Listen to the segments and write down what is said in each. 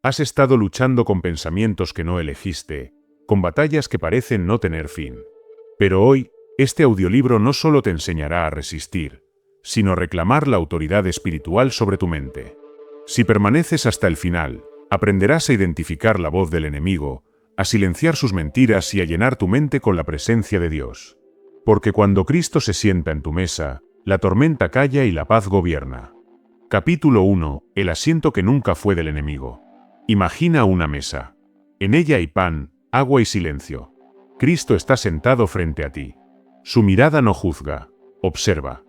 Has estado luchando con pensamientos que no elegiste, con batallas que parecen no tener fin. Pero hoy, este audiolibro no solo te enseñará a resistir, sino a reclamar la autoridad espiritual sobre tu mente. Si permaneces hasta el final, aprenderás a identificar la voz del enemigo, a silenciar sus mentiras y a llenar tu mente con la presencia de Dios. Porque cuando Cristo se sienta en tu mesa, la tormenta calla y la paz gobierna. Capítulo 1. El asiento que nunca fue del enemigo. Imagina una mesa. En ella hay pan, agua y silencio. Cristo está sentado frente a ti. Su mirada no juzga, observa.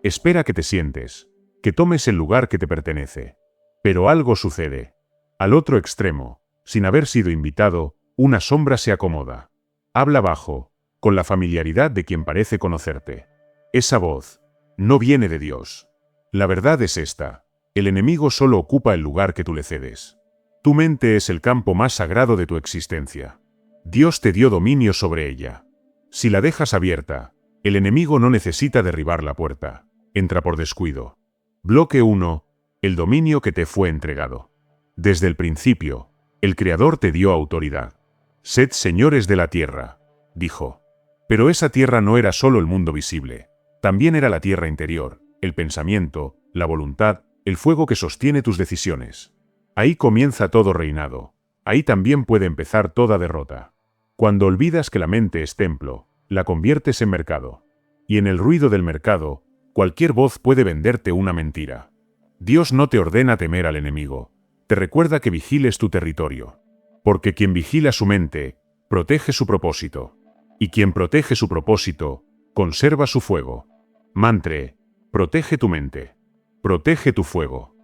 Espera que te sientes, que tomes el lugar que te pertenece. Pero algo sucede. Al otro extremo, sin haber sido invitado, una sombra se acomoda. Habla bajo, con la familiaridad de quien parece conocerte. Esa voz no viene de Dios. La verdad es esta: el enemigo solo ocupa el lugar que tú le cedes. Tu mente es el campo más sagrado de tu existencia. Dios te dio dominio sobre ella. Si la dejas abierta, el enemigo no necesita derribar la puerta. Entra por descuido. Bloque 1. El dominio que te fue entregado. Desde el principio, el Creador te dio autoridad. Sed señores de la tierra, dijo. Pero esa tierra no era solo el mundo visible. También era la tierra interior, el pensamiento, la voluntad, el fuego que sostiene tus decisiones. Ahí comienza todo reinado. Ahí también puede empezar toda derrota. Cuando olvidas que la mente es templo, la conviertes en mercado. Y en el ruido del mercado, cualquier voz puede venderte una mentira. Dios no te ordena temer al enemigo. Te recuerda que vigiles tu territorio. Porque quien vigila su mente, protege su propósito. Y quien protege su propósito, conserva su fuego. Mantra: protege tu mente. Protege tu fuego.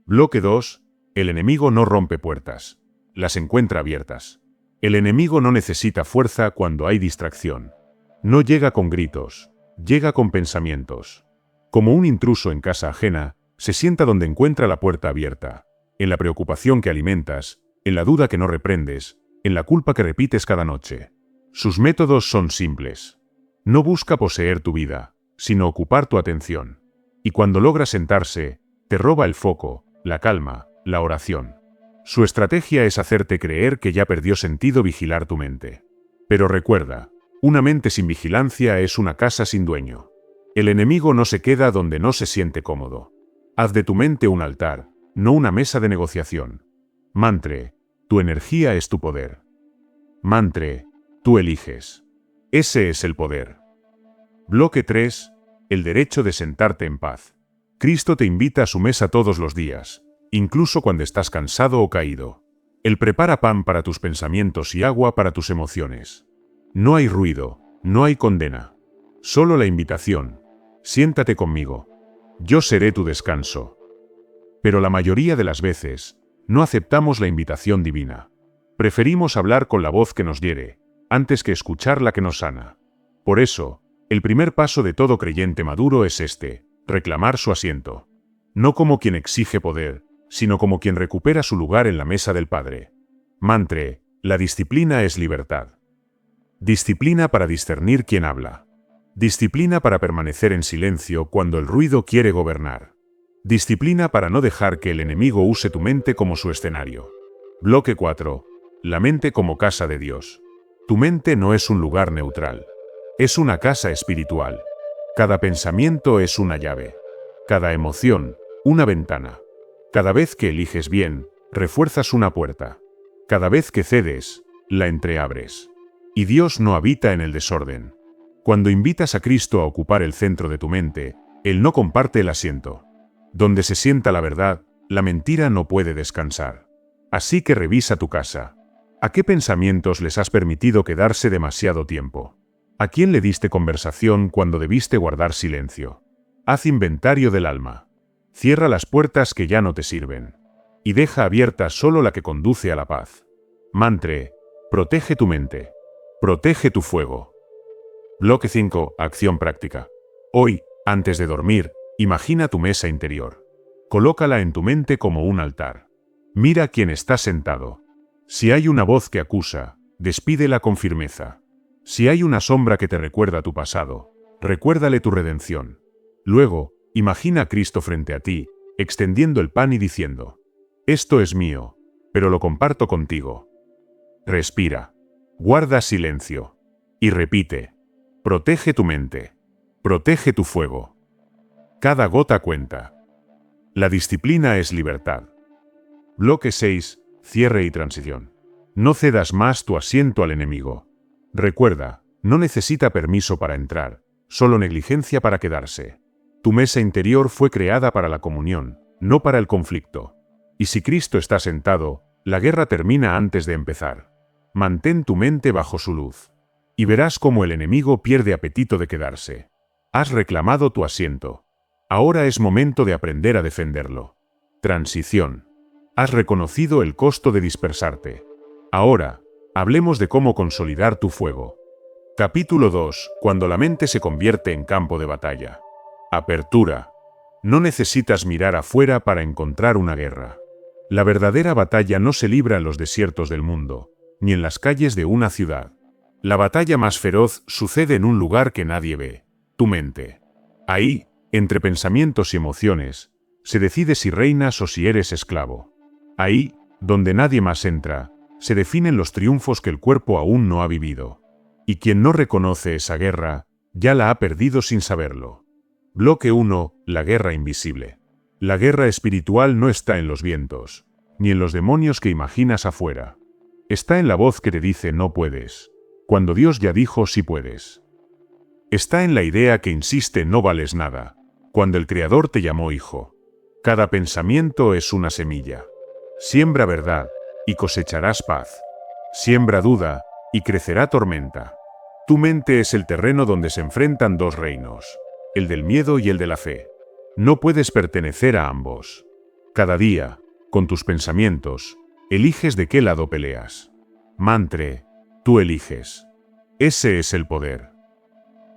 Bloque 2. El enemigo no rompe puertas. Las encuentra abiertas. El enemigo no necesita fuerza cuando hay distracción. No llega con gritos, llega con pensamientos. Como un intruso en casa ajena, se sienta donde encuentra la puerta abierta. En la preocupación que alimentas, en la duda que no reprendes, en la culpa que repites cada noche. Sus métodos son simples. No busca poseer tu vida, sino ocupar tu atención. Y cuando logra sentarse, te roba el foco, la calma, la oración. Su estrategia es hacerte creer que ya perdió sentido vigilar tu mente. Pero recuerda, una mente sin vigilancia es una casa sin dueño. El enemigo no se queda donde no se siente cómodo. Haz de tu mente un altar, no una mesa de negociación. Mantra: tu energía es tu poder. Mantra: tú eliges. Ese es el poder. Bloque 3. El derecho de sentarte en paz. Cristo te invita a su mesa todos los días, incluso cuando estás cansado o caído. Él prepara pan para tus pensamientos y agua para tus emociones. No hay ruido, no hay condena. Solo la invitación: siéntate conmigo. Yo seré tu descanso. Pero la mayoría de las veces, no aceptamos la invitación divina. Preferimos hablar con la voz que nos hiere, antes que escuchar la que nos sana. Por eso, el primer paso de todo creyente maduro es este: reclamar su asiento. No como quien exige poder, sino como quien recupera su lugar en la mesa del Padre. Mantra: la disciplina es libertad. Disciplina para discernir quién habla. Disciplina para permanecer en silencio cuando el ruido quiere gobernar. Disciplina para no dejar que el enemigo use tu mente como su escenario. Bloque 4. La mente como casa de Dios. Tu mente no es un lugar neutral. Es una casa espiritual. Cada pensamiento es una llave. Cada emoción, una ventana. Cada vez que eliges bien, refuerzas una puerta. Cada vez que cedes, la entreabres. Y Dios no habita en el desorden. Cuando invitas a Cristo a ocupar el centro de tu mente, Él no comparte el asiento. Donde se sienta la verdad, la mentira no puede descansar. Así que revisa tu casa. ¿A qué pensamientos les has permitido quedarse demasiado tiempo? ¿A quién le diste conversación cuando debiste guardar silencio? Haz inventario del alma. Cierra las puertas que ya no te sirven. Y deja abierta solo la que conduce a la paz. Mantra: protege tu mente. Protege tu fuego. Bloque 5. Acción práctica. Hoy, antes de dormir, imagina tu mesa interior. Colócala en tu mente como un altar. Mira quién está sentado. Si hay una voz que acusa, despídela con firmeza. Si hay una sombra que te recuerda tu pasado, recuérdale tu redención. Luego, imagina a Cristo frente a ti, extendiendo el pan y diciendo: esto es mío. pero lo comparto contigo. Respira, guarda silencio y repite: protege tu mente, protege tu fuego. Cada gota cuenta. La disciplina es libertad. Bloque 6. Cierre y transición. No cedas más tu asiento al enemigo. Recuerda, no necesita permiso para entrar, solo negligencia para quedarse. Tu mesa interior fue creada para la comunión, no para el conflicto. Y si Cristo está sentado, la guerra termina antes de empezar. Mantén tu mente bajo su luz. Y verás cómo el enemigo pierde apetito de quedarse. Has reclamado tu asiento. Ahora es momento de aprender a defenderlo. Transición. Has reconocido el costo de dispersarte. Ahora, hablemos de cómo consolidar tu fuego. Capítulo 2. Cuando la mente se convierte en campo de batalla. Apertura. No necesitas mirar afuera para encontrar una guerra. La verdadera batalla no se libra en los desiertos del mundo, ni en las calles de una ciudad. La batalla más feroz sucede en un lugar que nadie ve: tu mente. Ahí, entre pensamientos y emociones, se decide si reinas o si eres esclavo. Ahí, donde nadie más entra, se definen los triunfos que el cuerpo aún no ha vivido. Y quien no reconoce esa guerra, ya la ha perdido sin saberlo. Bloque 1. La guerra invisible. La guerra espiritual no está en los vientos, ni en los demonios que imaginas afuera. Está en la voz que te dice no puedes, cuando Dios ya dijo sí puedes. Está en la idea que insiste no vales nada, cuando el Creador te llamó hijo. Cada pensamiento es una semilla. Siembra verdad, y cosecharás paz. Siembra duda, y crecerá tormenta. Tu mente es el terreno donde se enfrentan dos reinos, el del miedo y el de la fe. No puedes pertenecer a ambos. Cada día, con tus pensamientos, eliges de qué lado peleas. Mantre, tú eliges. Ese es el poder.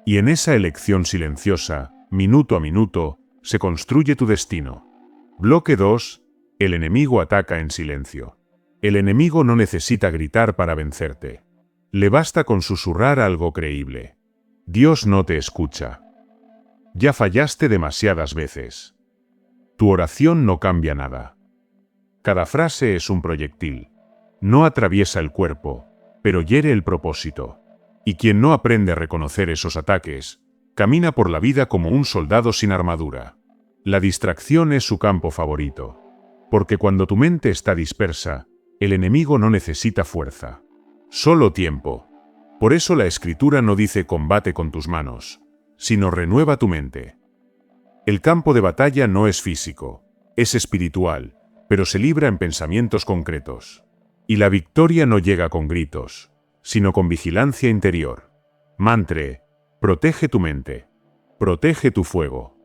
Y en esa elección silenciosa, minuto a minuto, se construye tu destino. Bloque 2. El enemigo ataca en silencio. El enemigo no necesita gritar para vencerte. Le basta con susurrar algo creíble. Dios no te escucha. Ya fallaste demasiadas veces. Tu oración no cambia nada. Cada frase es un proyectil. No atraviesa el cuerpo, pero hiere el propósito. Y quien no aprende a reconocer esos ataques, camina por la vida como un soldado sin armadura. La distracción es su campo favorito. Porque cuando tu mente está dispersa, el enemigo no necesita fuerza, solo tiempo. Por eso la Escritura no dice combate con tus manos, sino renueva tu mente. El campo de batalla no es físico, es espiritual, pero se libra en pensamientos concretos. Y la victoria no llega con gritos, sino con vigilancia interior. Mantre, protege tu mente, protege tu fuego.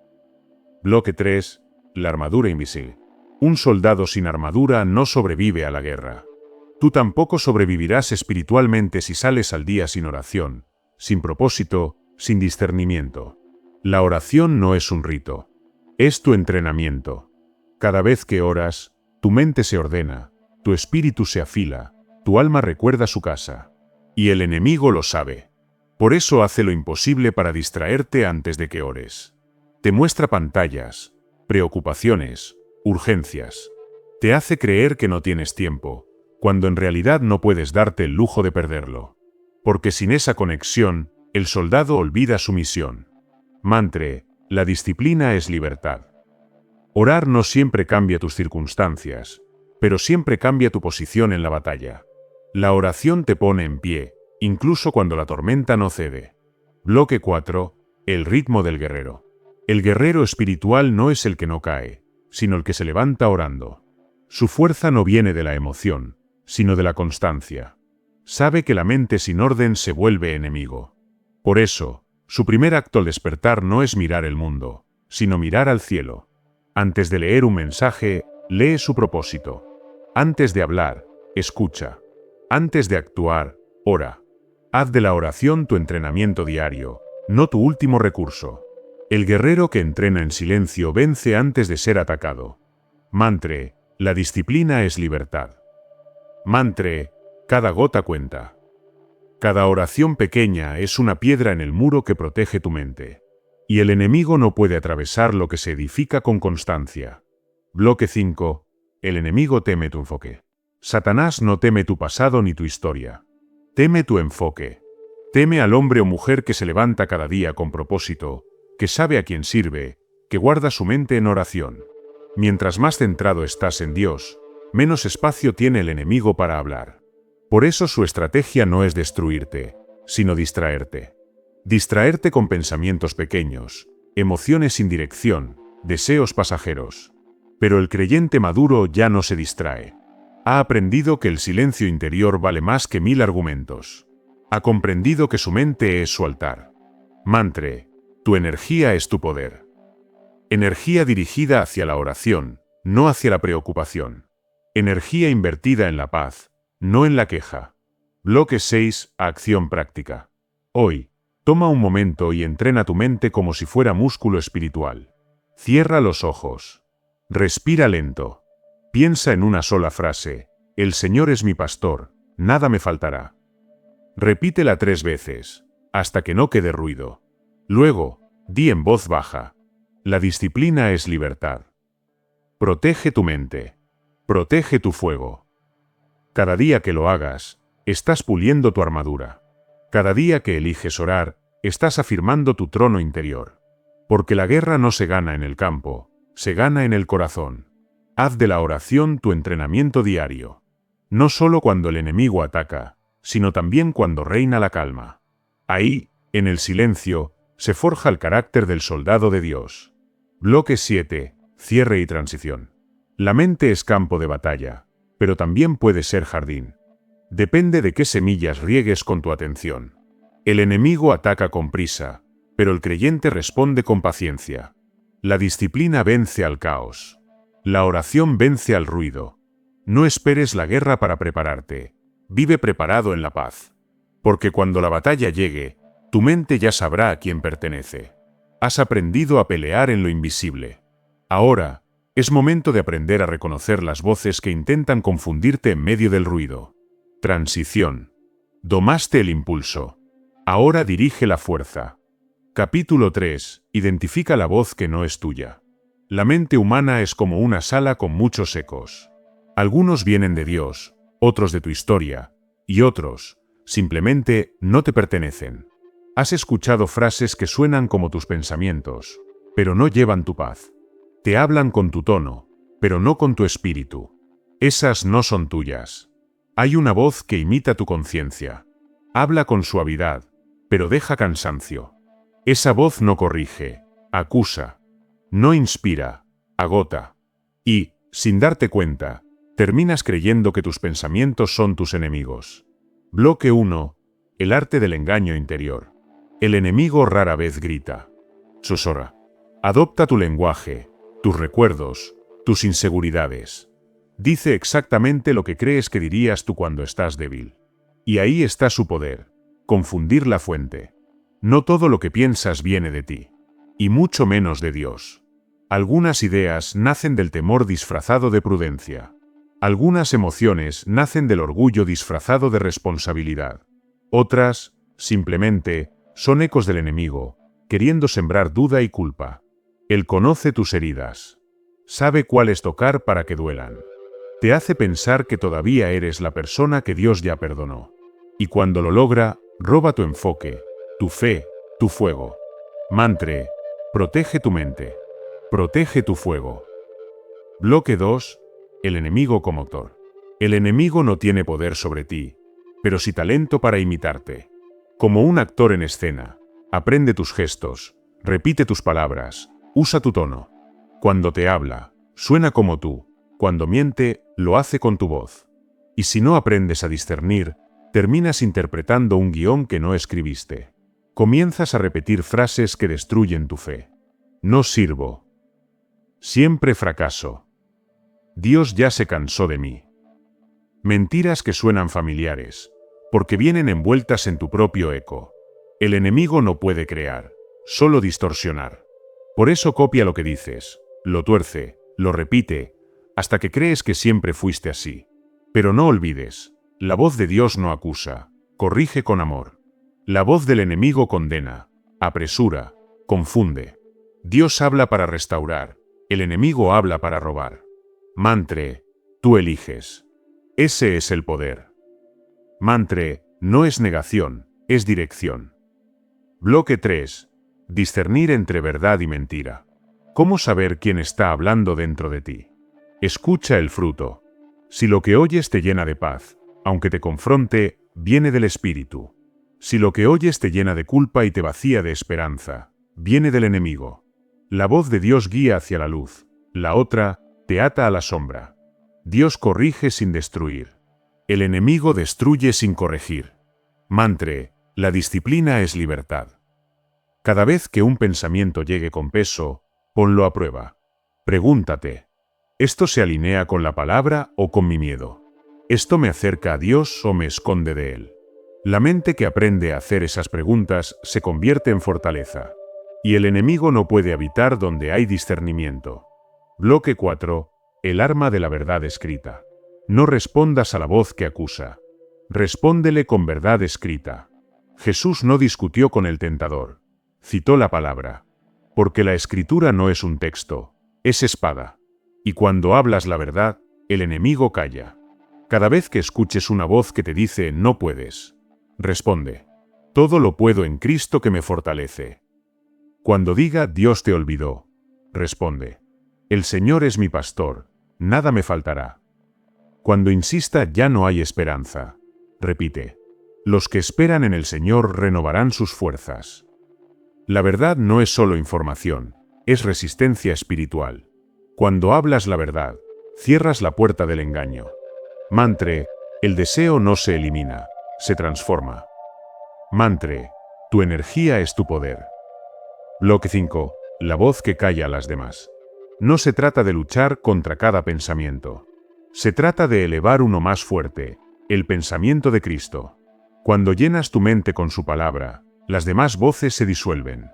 Bloque 3. La armadura invisible. Un soldado sin armadura no sobrevive a la guerra. Tú tampoco sobrevivirás espiritualmente si sales al día sin oración, sin propósito, sin discernimiento. La oración no es un rito, es tu entrenamiento. Cada vez que oras, tu mente se ordena, tu espíritu se afila, tu alma recuerda su casa. Y el enemigo lo sabe. Por eso hace lo imposible para distraerte antes de que ores. Te muestra pantallas, preocupaciones, urgencias. Te hace creer que no tienes tiempo, cuando en realidad no puedes darte el lujo de perderlo. Porque sin esa conexión, el soldado olvida su misión. Mantre, la disciplina es libertad. Orar no siempre cambia tus circunstancias, pero siempre cambia tu posición en la batalla. La oración te pone en pie, incluso cuando la tormenta no cede. Bloque 4. El ritmo del guerrero. El guerrero espiritual no es el que no cae, sino el que se levanta orando. Su fuerza no viene de la emoción, sino de la constancia. Sabe que la mente sin orden se vuelve enemigo. Por eso, su primer acto al despertar no es mirar el mundo, sino mirar al cielo. Antes de leer un mensaje, lee su propósito. Antes de hablar, escucha. Antes de actuar, ora. Haz de la oración tu entrenamiento diario, no tu último recurso. El guerrero que entrena en silencio vence antes de ser atacado. Mantre, la disciplina es libertad. Mantre, cada gota cuenta. Cada oración pequeña es una piedra en el muro que protege tu mente. Y el enemigo no puede atravesar lo que se edifica con constancia. Bloque 5. El enemigo teme tu enfoque. Satanás no teme tu pasado ni tu historia. Teme tu enfoque. Teme al hombre o mujer que se levanta cada día con propósito, que sabe a quién sirve, que guarda su mente en oración. Mientras más centrado estás en Dios, menos espacio tiene el enemigo para hablar. Por eso su estrategia no es destruirte, sino distraerte. Distraerte con pensamientos pequeños, emociones sin dirección, deseos pasajeros. Pero el creyente maduro ya no se distrae. Ha aprendido que el silencio interior vale más que 1000 argumentos. Ha comprendido que su mente es su altar. Mantre, tu energía es tu poder. Energía dirigida hacia la oración, no hacia la preocupación. Energía invertida en la paz, no en la queja. Bloque 6. Acción práctica. Hoy, toma un momento y entrena tu mente como si fuera músculo espiritual. Cierra los ojos. Respira lento. Piensa en una sola frase: el Señor es mi pastor, nada me faltará. Repítela 3 veces, hasta que no quede ruido. Luego, di en voz baja: la disciplina es libertad. Protege tu mente. Protege tu fuego. Cada día que lo hagas, estás puliendo tu armadura. Cada día que eliges orar, estás afirmando tu trono interior. Porque la guerra no se gana en el campo, se gana en el corazón. Haz de la oración tu entrenamiento diario. No solo cuando el enemigo ataca, sino también cuando reina la calma. Ahí, en el silencio, se forja el carácter del soldado de Dios. Bloque 7. Cierre y transición. La mente es campo de batalla, pero también puede ser jardín. Depende de qué semillas riegues con tu atención. El enemigo ataca con prisa, pero el creyente responde con paciencia. La disciplina vence al caos. La oración vence al ruido. No esperes la guerra para prepararte. Vive preparado en la paz. Porque cuando la batalla llegue, tu mente ya sabrá a quién pertenece. Has aprendido a pelear en lo invisible. Ahora, es momento de aprender a reconocer las voces que intentan confundirte en medio del ruido. Transición. Domaste el impulso. Ahora dirige la fuerza. Capítulo 3. Identifica la voz que no es tuya. La mente humana es como una sala con muchos ecos. Algunos vienen de Dios, otros de tu historia, y otros, simplemente, no te pertenecen. Has escuchado frases que suenan como tus pensamientos, pero no llevan tu paz. Te hablan con tu tono, pero no con tu espíritu. Esas no son tuyas. Hay una voz que imita tu conciencia. Habla con suavidad, pero deja cansancio. Esa voz no corrige, acusa. No inspira, agota. Y, sin darte cuenta, terminas creyendo que tus pensamientos son tus enemigos. Bloque 1. El arte del engaño interior. El enemigo rara vez grita. Susurra. Adopta tu lenguaje, tus recuerdos, tus inseguridades. Dice exactamente lo que crees que dirías tú cuando estás débil. Y ahí está su poder: confundir la fuente. No todo lo que piensas viene de ti, y mucho menos de Dios. Algunas ideas nacen del temor disfrazado de prudencia. Algunas emociones nacen del orgullo disfrazado de responsabilidad. Otras, simplemente, son ecos del enemigo, queriendo sembrar duda y culpa. Él conoce tus heridas. Sabe cuáles tocar para que duelan. Te hace pensar que todavía eres la persona que Dios ya perdonó. Y cuando lo logra, roba tu enfoque, tu fe, tu fuego. Mantre, protege tu mente. Protege tu fuego. Bloque 2. El enemigo como actor. El enemigo no tiene poder sobre ti, pero sí talento para imitarte. Como un actor en escena, aprende tus gestos, repite tus palabras, usa tu tono. Cuando te habla, suena como tú. Cuando miente, lo hace con tu voz. Y si no aprendes a discernir, terminas interpretando un guión que no escribiste. Comienzas a repetir frases que destruyen tu fe. No sirvo. Siempre fracaso. Dios ya se cansó de mí. Mentiras que suenan familiares, porque vienen envueltas en tu propio eco. El enemigo no puede crear, solo distorsionar. Por eso copia lo que dices, lo tuerce, lo repite, hasta que crees que siempre fuiste así. Pero no olvides, la voz de Dios no acusa, corrige con amor. La voz del enemigo condena, apresura, confunde. Dios habla para restaurar, el enemigo habla para robar. Mantre, tú eliges. Ese es el poder. Mantra no es negación, es dirección. Bloque 3. Discernir entre verdad y mentira. ¿Cómo saber quién está hablando dentro de ti? Escucha el fruto. Si lo que oyes te llena de paz, aunque te confronte, viene del Espíritu. Si lo que oyes te llena de culpa y te vacía de esperanza, viene del enemigo. La voz de Dios guía hacia la luz, la otra te ata a la sombra. Dios corrige sin destruir. El enemigo destruye sin corregir. Mantra, la disciplina es libertad. Cada vez que un pensamiento llegue con peso, ponlo a prueba. Pregúntate, ¿esto se alinea con la palabra o con mi miedo? ¿Esto me acerca a Dios o me esconde de Él? La mente que aprende a hacer esas preguntas se convierte en fortaleza. Y el enemigo no puede habitar donde hay discernimiento. Bloque 4. El arma de la verdad escrita. No respondas a la voz que acusa. Respóndele con verdad escrita. Jesús no discutió con el tentador. Citó la palabra. Porque la escritura no es un texto, es espada. Y cuando hablas la verdad, el enemigo calla. Cada vez que escuches una voz que te dice no puedes, responde, todo lo puedo en Cristo que me fortalece. Cuando diga Dios te olvidó, responde, el Señor es mi pastor, nada me faltará. Cuando insista ya no hay esperanza, repite, los que esperan en el Señor renovarán sus fuerzas. La verdad no es solo información, es resistencia espiritual. Cuando hablas la verdad, cierras la puerta del engaño. Mantra, el deseo no se elimina, se transforma. Mantra, tu energía es tu poder. Bloque 5. La voz que calla a las demás. No se trata de luchar contra cada pensamiento. Se trata de elevar uno más fuerte, el pensamiento de Cristo. Cuando llenas tu mente con su palabra, las demás voces se disuelven.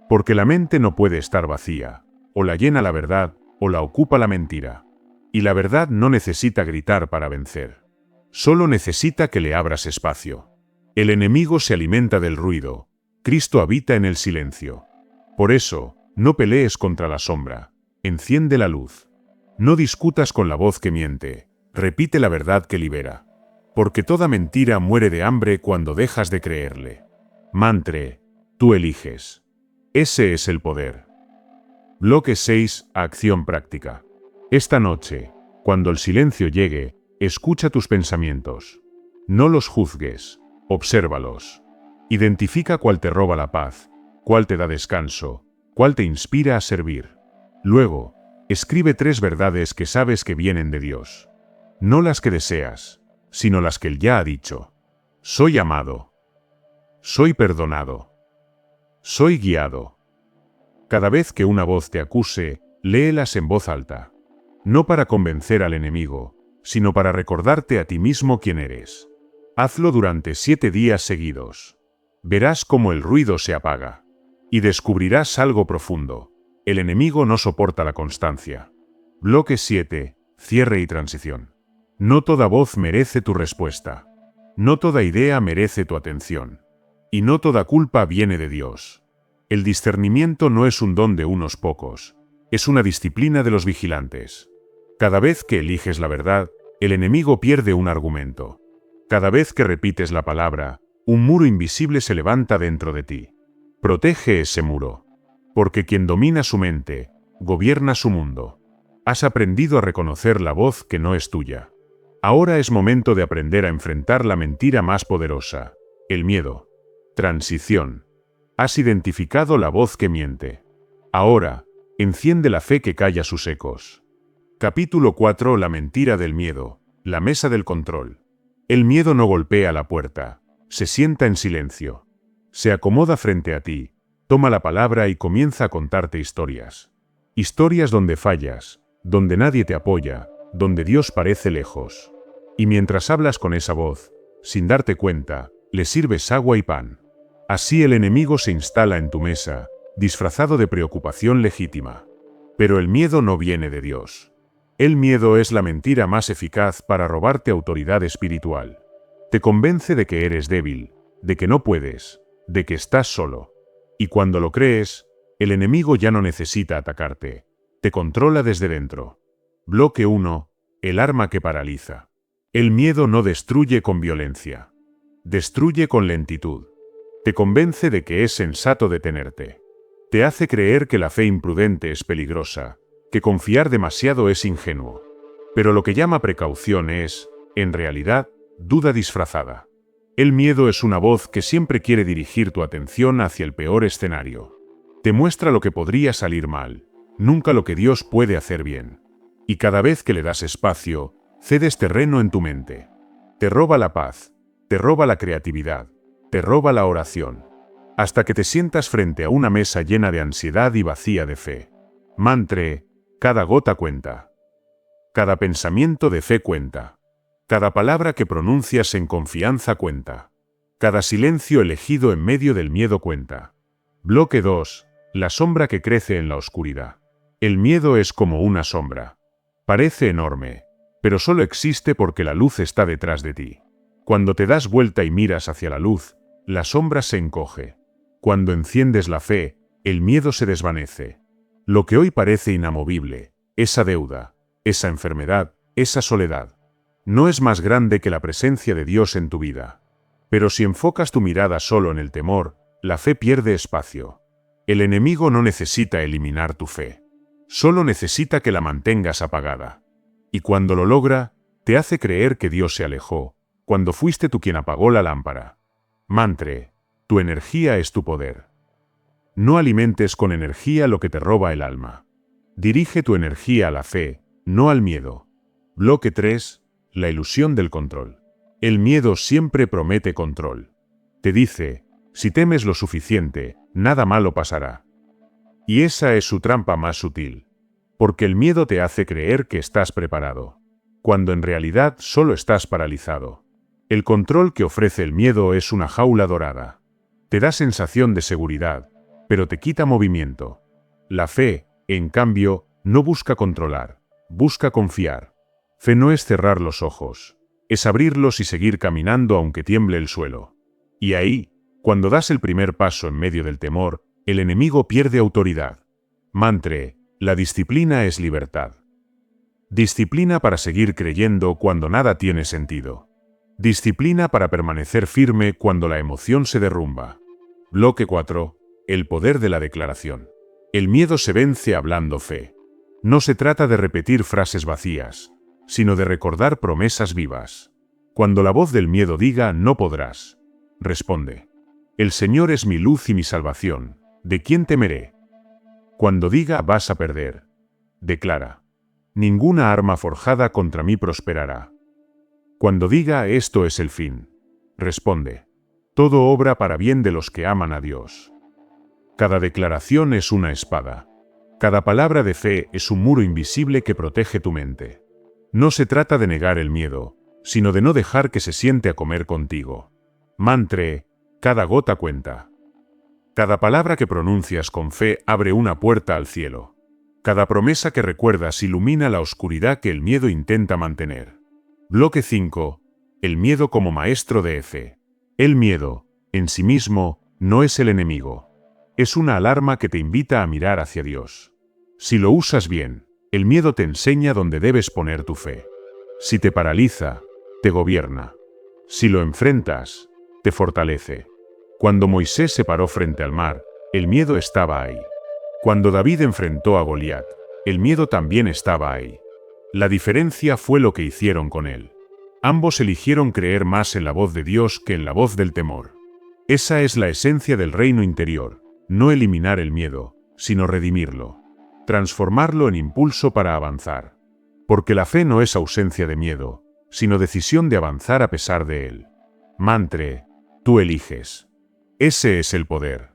Porque la mente no puede estar vacía, o la llena la verdad, o la ocupa la mentira. Y la verdad no necesita gritar para vencer. Solo necesita que le abras espacio. El enemigo se alimenta del ruido. Cristo habita en el silencio. Por eso, no pelees contra la sombra. Enciende la luz. No discutas con la voz que miente. Repite la verdad que libera. Porque toda mentira muere de hambre cuando dejas de creerle. Mantra, tú eliges. Ese es el poder. Bloque 6. Acción práctica. Esta noche, cuando el silencio llegue, escucha tus pensamientos. No los juzgues, obsérvalos. Identifica cuál te roba la paz, cuál te da descanso, cuál te inspira a servir. Luego, escribe 3 verdades que sabes que vienen de Dios. No las que deseas, sino las que Él ya ha dicho. Soy amado. Soy perdonado. Soy guiado. Cada vez que una voz te acuse, léelas en voz alta. No para convencer al enemigo, sino para recordarte a ti mismo quién eres. Hazlo durante 7 días seguidos. Verás cómo el ruido se apaga. Y descubrirás algo profundo. El enemigo no soporta la constancia. Bloque 7. Cierre y transición. No toda voz merece tu respuesta. No toda idea merece tu atención. Y no toda culpa viene de Dios. El discernimiento no es un don de unos pocos. Es una disciplina de los vigilantes. Cada vez que eliges la verdad, el enemigo pierde un argumento. Cada vez que repites la palabra, un muro invisible se levanta dentro de ti. Protege ese muro. Porque quien domina su mente, gobierna su mundo. Has aprendido a reconocer la voz que no es tuya. Ahora es momento de aprender a enfrentar la mentira más poderosa, el miedo. Transición. Has identificado la voz que miente. Ahora, enciende la fe que calla sus ecos. Capítulo 4. La mentira del miedo. La mesa del control. El miedo no golpea la puerta. Se sienta en silencio. Se acomoda frente a ti, toma la palabra y comienza a contarte historias. Historias donde fallas, donde nadie te apoya, donde Dios parece lejos. Y mientras hablas con esa voz, sin darte cuenta, le sirves agua y pan. Así el enemigo se instala en tu mesa, disfrazado de preocupación legítima. Pero el miedo no viene de Dios. El miedo es la mentira más eficaz para robarte autoridad espiritual. Te convence de que eres débil, de que no puedes, de que estás solo. Y cuando lo crees, el enemigo ya no necesita atacarte. Te controla desde dentro. Bloque 1. El arma que paraliza. El miedo no destruye con violencia. Destruye con lentitud. Te convence de que es sensato detenerte. Te hace creer que la fe imprudente es peligrosa, que confiar demasiado es ingenuo. Pero lo que llama precaución es, en realidad, duda disfrazada. El miedo es una voz que siempre quiere dirigir tu atención hacia el peor escenario. Te muestra lo que podría salir mal, nunca lo que Dios puede hacer bien. Y cada vez que le das espacio, cedes terreno en tu mente. Te roba la paz, te roba la creatividad, te roba la oración. Hasta que te sientas frente a una mesa llena de ansiedad y vacía de fe. Mantre, cada gota cuenta. Cada pensamiento de fe cuenta. Cada palabra que pronuncias en confianza cuenta. Cada silencio elegido en medio del miedo cuenta. Bloque 2. La sombra que crece en la oscuridad. El miedo es como una sombra. Parece enorme, pero solo existe porque la luz está detrás de ti. Cuando te das vuelta y miras hacia la luz, la sombra se encoge. Cuando enciendes la fe, el miedo se desvanece. Lo que hoy parece inamovible, esa deuda, esa enfermedad, esa soledad, no es más grande que la presencia de Dios en tu vida. Pero si enfocas tu mirada solo en el temor, la fe pierde espacio. El enemigo no necesita eliminar tu fe. Solo necesita que la mantengas apagada. Y cuando lo logra, te hace creer que Dios se alejó, cuando fuiste tú quien apagó la lámpara. Mantre, tu energía es tu poder. No alimentes con energía lo que te roba el alma. Dirige tu energía a la fe, no al miedo. Bloque 3. La ilusión del control. El miedo siempre promete control. Te dice, si temes lo suficiente, nada malo pasará. Y esa es su trampa más sutil. Porque el miedo te hace creer que estás preparado, cuando en realidad solo estás paralizado. El control que ofrece el miedo es una jaula dorada. Te da sensación de seguridad, pero te quita movimiento. La fe, en cambio, no busca controlar, busca confiar. Fe no es cerrar los ojos, es abrirlos y seguir caminando aunque tiemble el suelo. Y ahí, cuando das el primer paso en medio del temor, el enemigo pierde autoridad. Mantre, la disciplina es libertad. Disciplina para seguir creyendo cuando nada tiene sentido. Disciplina para permanecer firme cuando la emoción se derrumba. Bloque 4. El poder de la declaración. El miedo se vence hablando fe. No se trata de repetir frases vacías, sino de recordar promesas vivas. Cuando la voz del miedo diga no podrás, responde: el Señor es mi luz y mi salvación, ¿de quién temeré? Cuando diga vas a perder, declara: ninguna arma forjada contra mí prosperará. Cuando diga esto es el fin, responde: todo obra para bien de los que aman a Dios. Cada declaración es una espada. Cada palabra de fe es un muro invisible que protege tu mente. No se trata de negar el miedo, sino de no dejar que se siente a comer contigo. Mantre, cada gota cuenta. Cada palabra que pronuncias con fe abre una puerta al cielo. Cada promesa que recuerdas ilumina la oscuridad que el miedo intenta mantener. Bloque 5. El miedo como maestro de fe. El miedo, en sí mismo, no es el enemigo. Es una alarma que te invita a mirar hacia Dios. Si lo usas bien, el miedo te enseña dónde debes poner tu fe. Si te paraliza, te gobierna. Si lo enfrentas, te fortalece. Cuando Moisés se paró frente al mar, el miedo estaba ahí. Cuando David enfrentó a Goliat, el miedo también estaba ahí. La diferencia fue lo que hicieron con él. Ambos eligieron creer más en la voz de Dios que en la voz del temor. Esa es la esencia del reino interior, no eliminar el miedo, sino redimirlo. Transformarlo en impulso para avanzar. Porque la fe no es ausencia de miedo, sino decisión de avanzar a pesar de él. Mantre, tú eliges. Ese es el poder.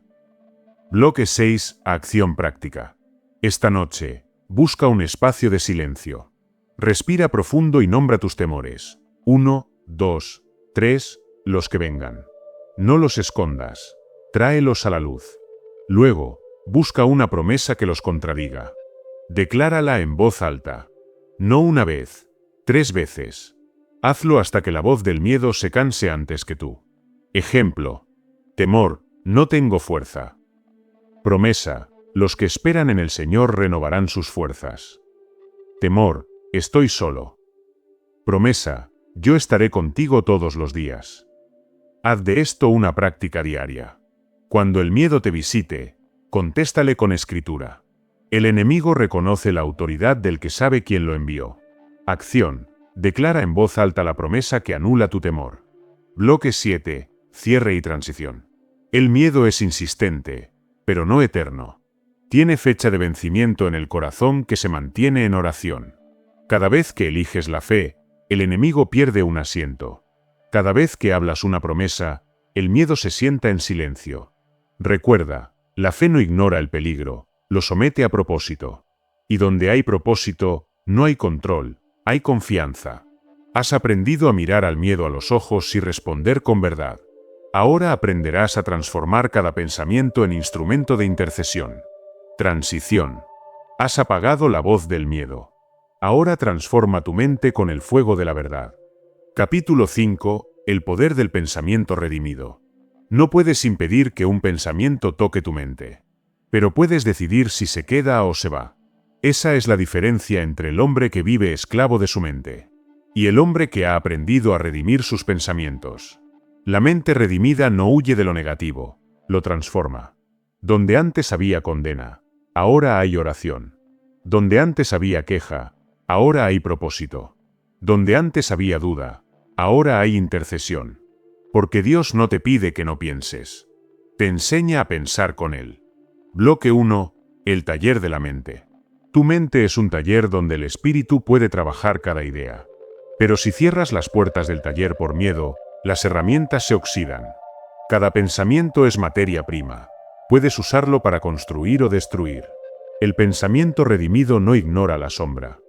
Bloque 6. Acción práctica. Esta noche, busca un espacio de silencio. Respira profundo y nombra tus temores. 1, 2, 3, los que vengan. No los escondas. Tráelos a la luz. Luego, busca una promesa que los contradiga. Declárala en voz alta. No una vez, 3 veces. Hazlo hasta que la voz del miedo se canse antes que tú. Ejemplo. Temor, no tengo fuerza. Promesa, los que esperan en el Señor renovarán sus fuerzas. Temor, estoy solo. Promesa, Yo estaré contigo todos los días. Haz de esto una práctica diaria. Cuando el miedo te visite, contéstale con escritura. El enemigo reconoce la autoridad del que sabe quién lo envió. Acción. Declara en voz alta la promesa que anula tu temor. Bloque 7. Cierre y transición. El miedo es insistente, pero no eterno. Tiene fecha de vencimiento en el corazón que se mantiene en oración. Cada vez que eliges la fe, el enemigo pierde un asiento. Cada vez que hablas una promesa, el miedo se sienta en silencio. Recuerda, la fe no ignora el peligro, lo somete a propósito. Y donde hay propósito, no hay control, hay confianza. Has aprendido a mirar al miedo a los ojos y responder con verdad. Ahora aprenderás a transformar cada pensamiento en instrumento de intercesión. Transición. Has apagado la voz del miedo. Ahora transforma tu mente con el fuego de la verdad. Capítulo 5. El poder del pensamiento redimido. No puedes impedir que un pensamiento toque tu mente. Pero puedes decidir si se queda o se va. Esa es la diferencia entre el hombre que vive esclavo de su mente y el hombre que ha aprendido a redimir sus pensamientos. La mente redimida no huye de lo negativo, lo transforma. Donde antes había condena, ahora hay oración. Donde antes había queja, ahora hay propósito. Donde antes había duda, ahora hay intercesión. Porque Dios no te pide que no pienses. Te enseña a pensar con Él. Bloque 1. El taller de la mente. Tu mente es un taller donde el espíritu puede trabajar cada idea. Pero si cierras las puertas del taller por miedo, las herramientas se oxidan. Cada pensamiento es materia prima. Puedes usarlo para construir o destruir. El pensamiento redimido no ignora la sombra.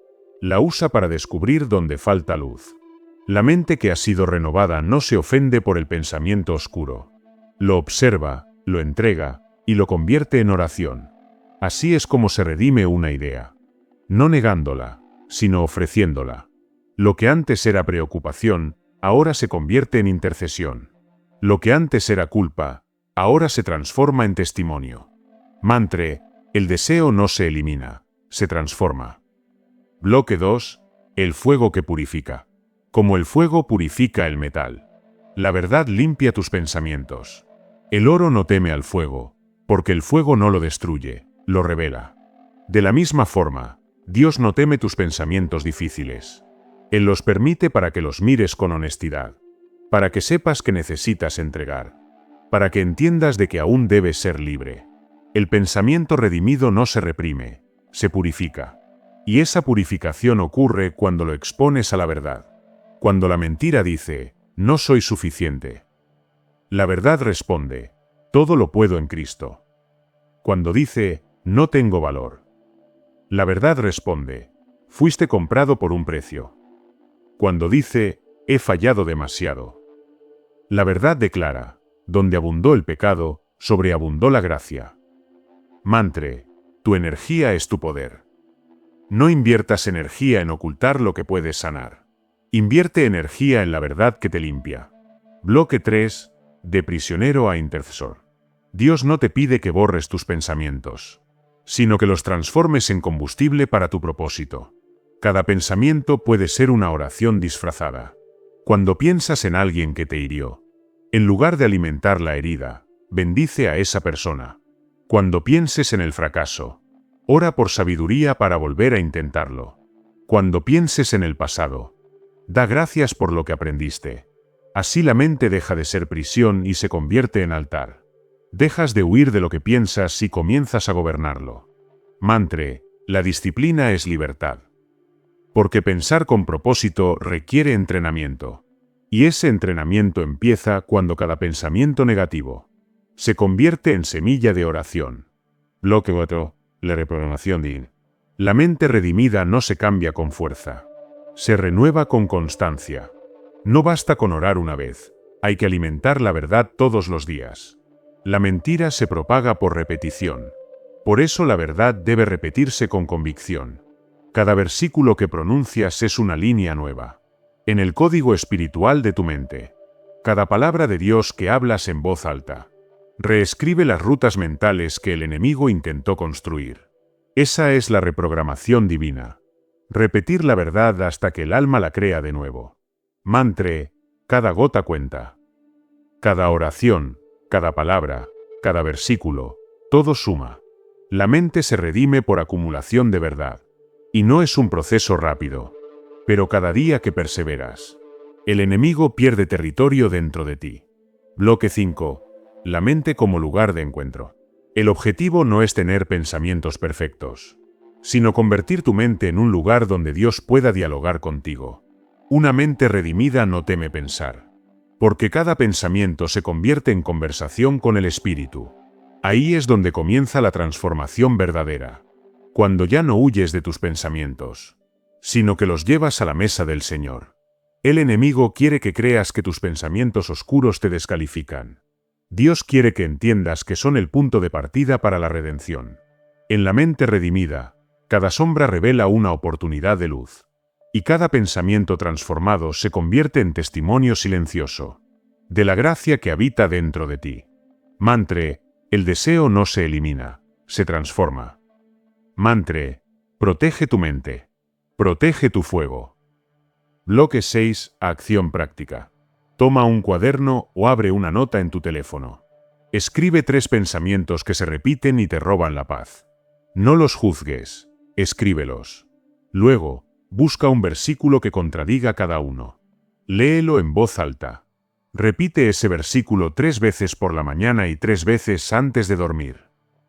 La usa para descubrir donde falta luz. La mente que ha sido renovada no se ofende por el pensamiento oscuro. Lo observa, lo entrega y lo convierte en oración. Así es como se redime una idea. No negándola, sino ofreciéndola. Lo que antes era preocupación, ahora se convierte en intercesión. Lo que antes era culpa, ahora se transforma en testimonio. Mantra: el deseo no se elimina, se transforma. Bloque 2. El fuego que purifica. Como el fuego purifica el metal. La verdad limpia tus pensamientos. El oro no teme al fuego, porque el fuego no lo destruye, lo revela. De la misma forma, Dios no teme tus pensamientos difíciles. Él los permite para que los mires con honestidad, para que sepas que necesitas entregar, para que entiendas de que aún debes ser libre. El pensamiento redimido no se reprime, se purifica. Y esa purificación ocurre cuando lo expones a la verdad. Cuando la mentira dice, no soy suficiente. La verdad responde, todo lo puedo en Cristo. Cuando dice, no tengo valor. La verdad responde, fuiste comprado por un precio. Cuando dice, he fallado demasiado. La verdad declara, donde abundó el pecado, sobreabundó la gracia. Mantra: tu energía es tu poder. No inviertas energía en ocultar lo que puedes sanar. Invierte energía en la verdad que te limpia. Bloque 3. De prisionero a intercesor. Dios no te pide que borres tus pensamientos, sino que los transformes en combustible para tu propósito. Cada pensamiento puede ser una oración disfrazada. Cuando piensas en alguien que te hirió, en lugar de alimentar la herida, bendice a esa persona. Cuando pienses en el fracaso, ora por sabiduría para volver a intentarlo. Cuando pienses en el pasado, da gracias por lo que aprendiste. Así la mente deja de ser prisión y se convierte en altar. Dejas de huir de lo que piensas y comienzas a gobernarlo. Mantra: la disciplina es libertad. Porque pensar con propósito requiere entrenamiento. Y ese entrenamiento empieza cuando cada pensamiento negativo se convierte en semilla de oración. Bloque 4. La reprogramación de la mente redimida no se cambia con fuerza. Se renueva con constancia. No basta con orar una vez. Hay que alimentar la verdad todos los días. La mentira se propaga por repetición. Por eso la verdad debe repetirse con convicción. Cada versículo que pronuncias es una línea nueva en el código espiritual de tu mente. Cada palabra de Dios que hablas en voz alta reescribe las rutas mentales que el enemigo intentó construir. Esa es la reprogramación divina. Repetir la verdad hasta que el alma la crea de nuevo. Mantre, cada gota cuenta. Cada oración, cada palabra, cada versículo, todo suma. La mente se redime por acumulación de verdad. Y no es un proceso rápido. Pero cada día que perseveras, el enemigo pierde territorio dentro de ti. Bloque 5. La mente como lugar de encuentro. El objetivo no es tener pensamientos perfectos, sino convertir tu mente en un lugar donde Dios pueda dialogar contigo. Una mente redimida no teme pensar, porque cada pensamiento se convierte en conversación con el Espíritu. Ahí es donde comienza la transformación verdadera, cuando ya no huyes de tus pensamientos, sino que los llevas a la mesa del Señor. El enemigo quiere que creas que tus pensamientos oscuros te descalifican. Dios quiere que entiendas que son el punto de partida para la redención. En la mente redimida, cada sombra revela una oportunidad de luz, y cada pensamiento transformado se convierte en testimonio silencioso de la gracia que habita dentro de ti. Mantre, el deseo no se elimina, se transforma. Mantre, protege tu mente, protege tu fuego. Bloque 6. Acción práctica. Toma un cuaderno o abre una nota en tu teléfono. Escribe 3 pensamientos que se repiten y te roban la paz. No los juzgues, escríbelos. Luego, busca un versículo que contradiga cada uno. Léelo en voz alta. Repite ese versículo 3 veces por la mañana y 3 veces antes de dormir.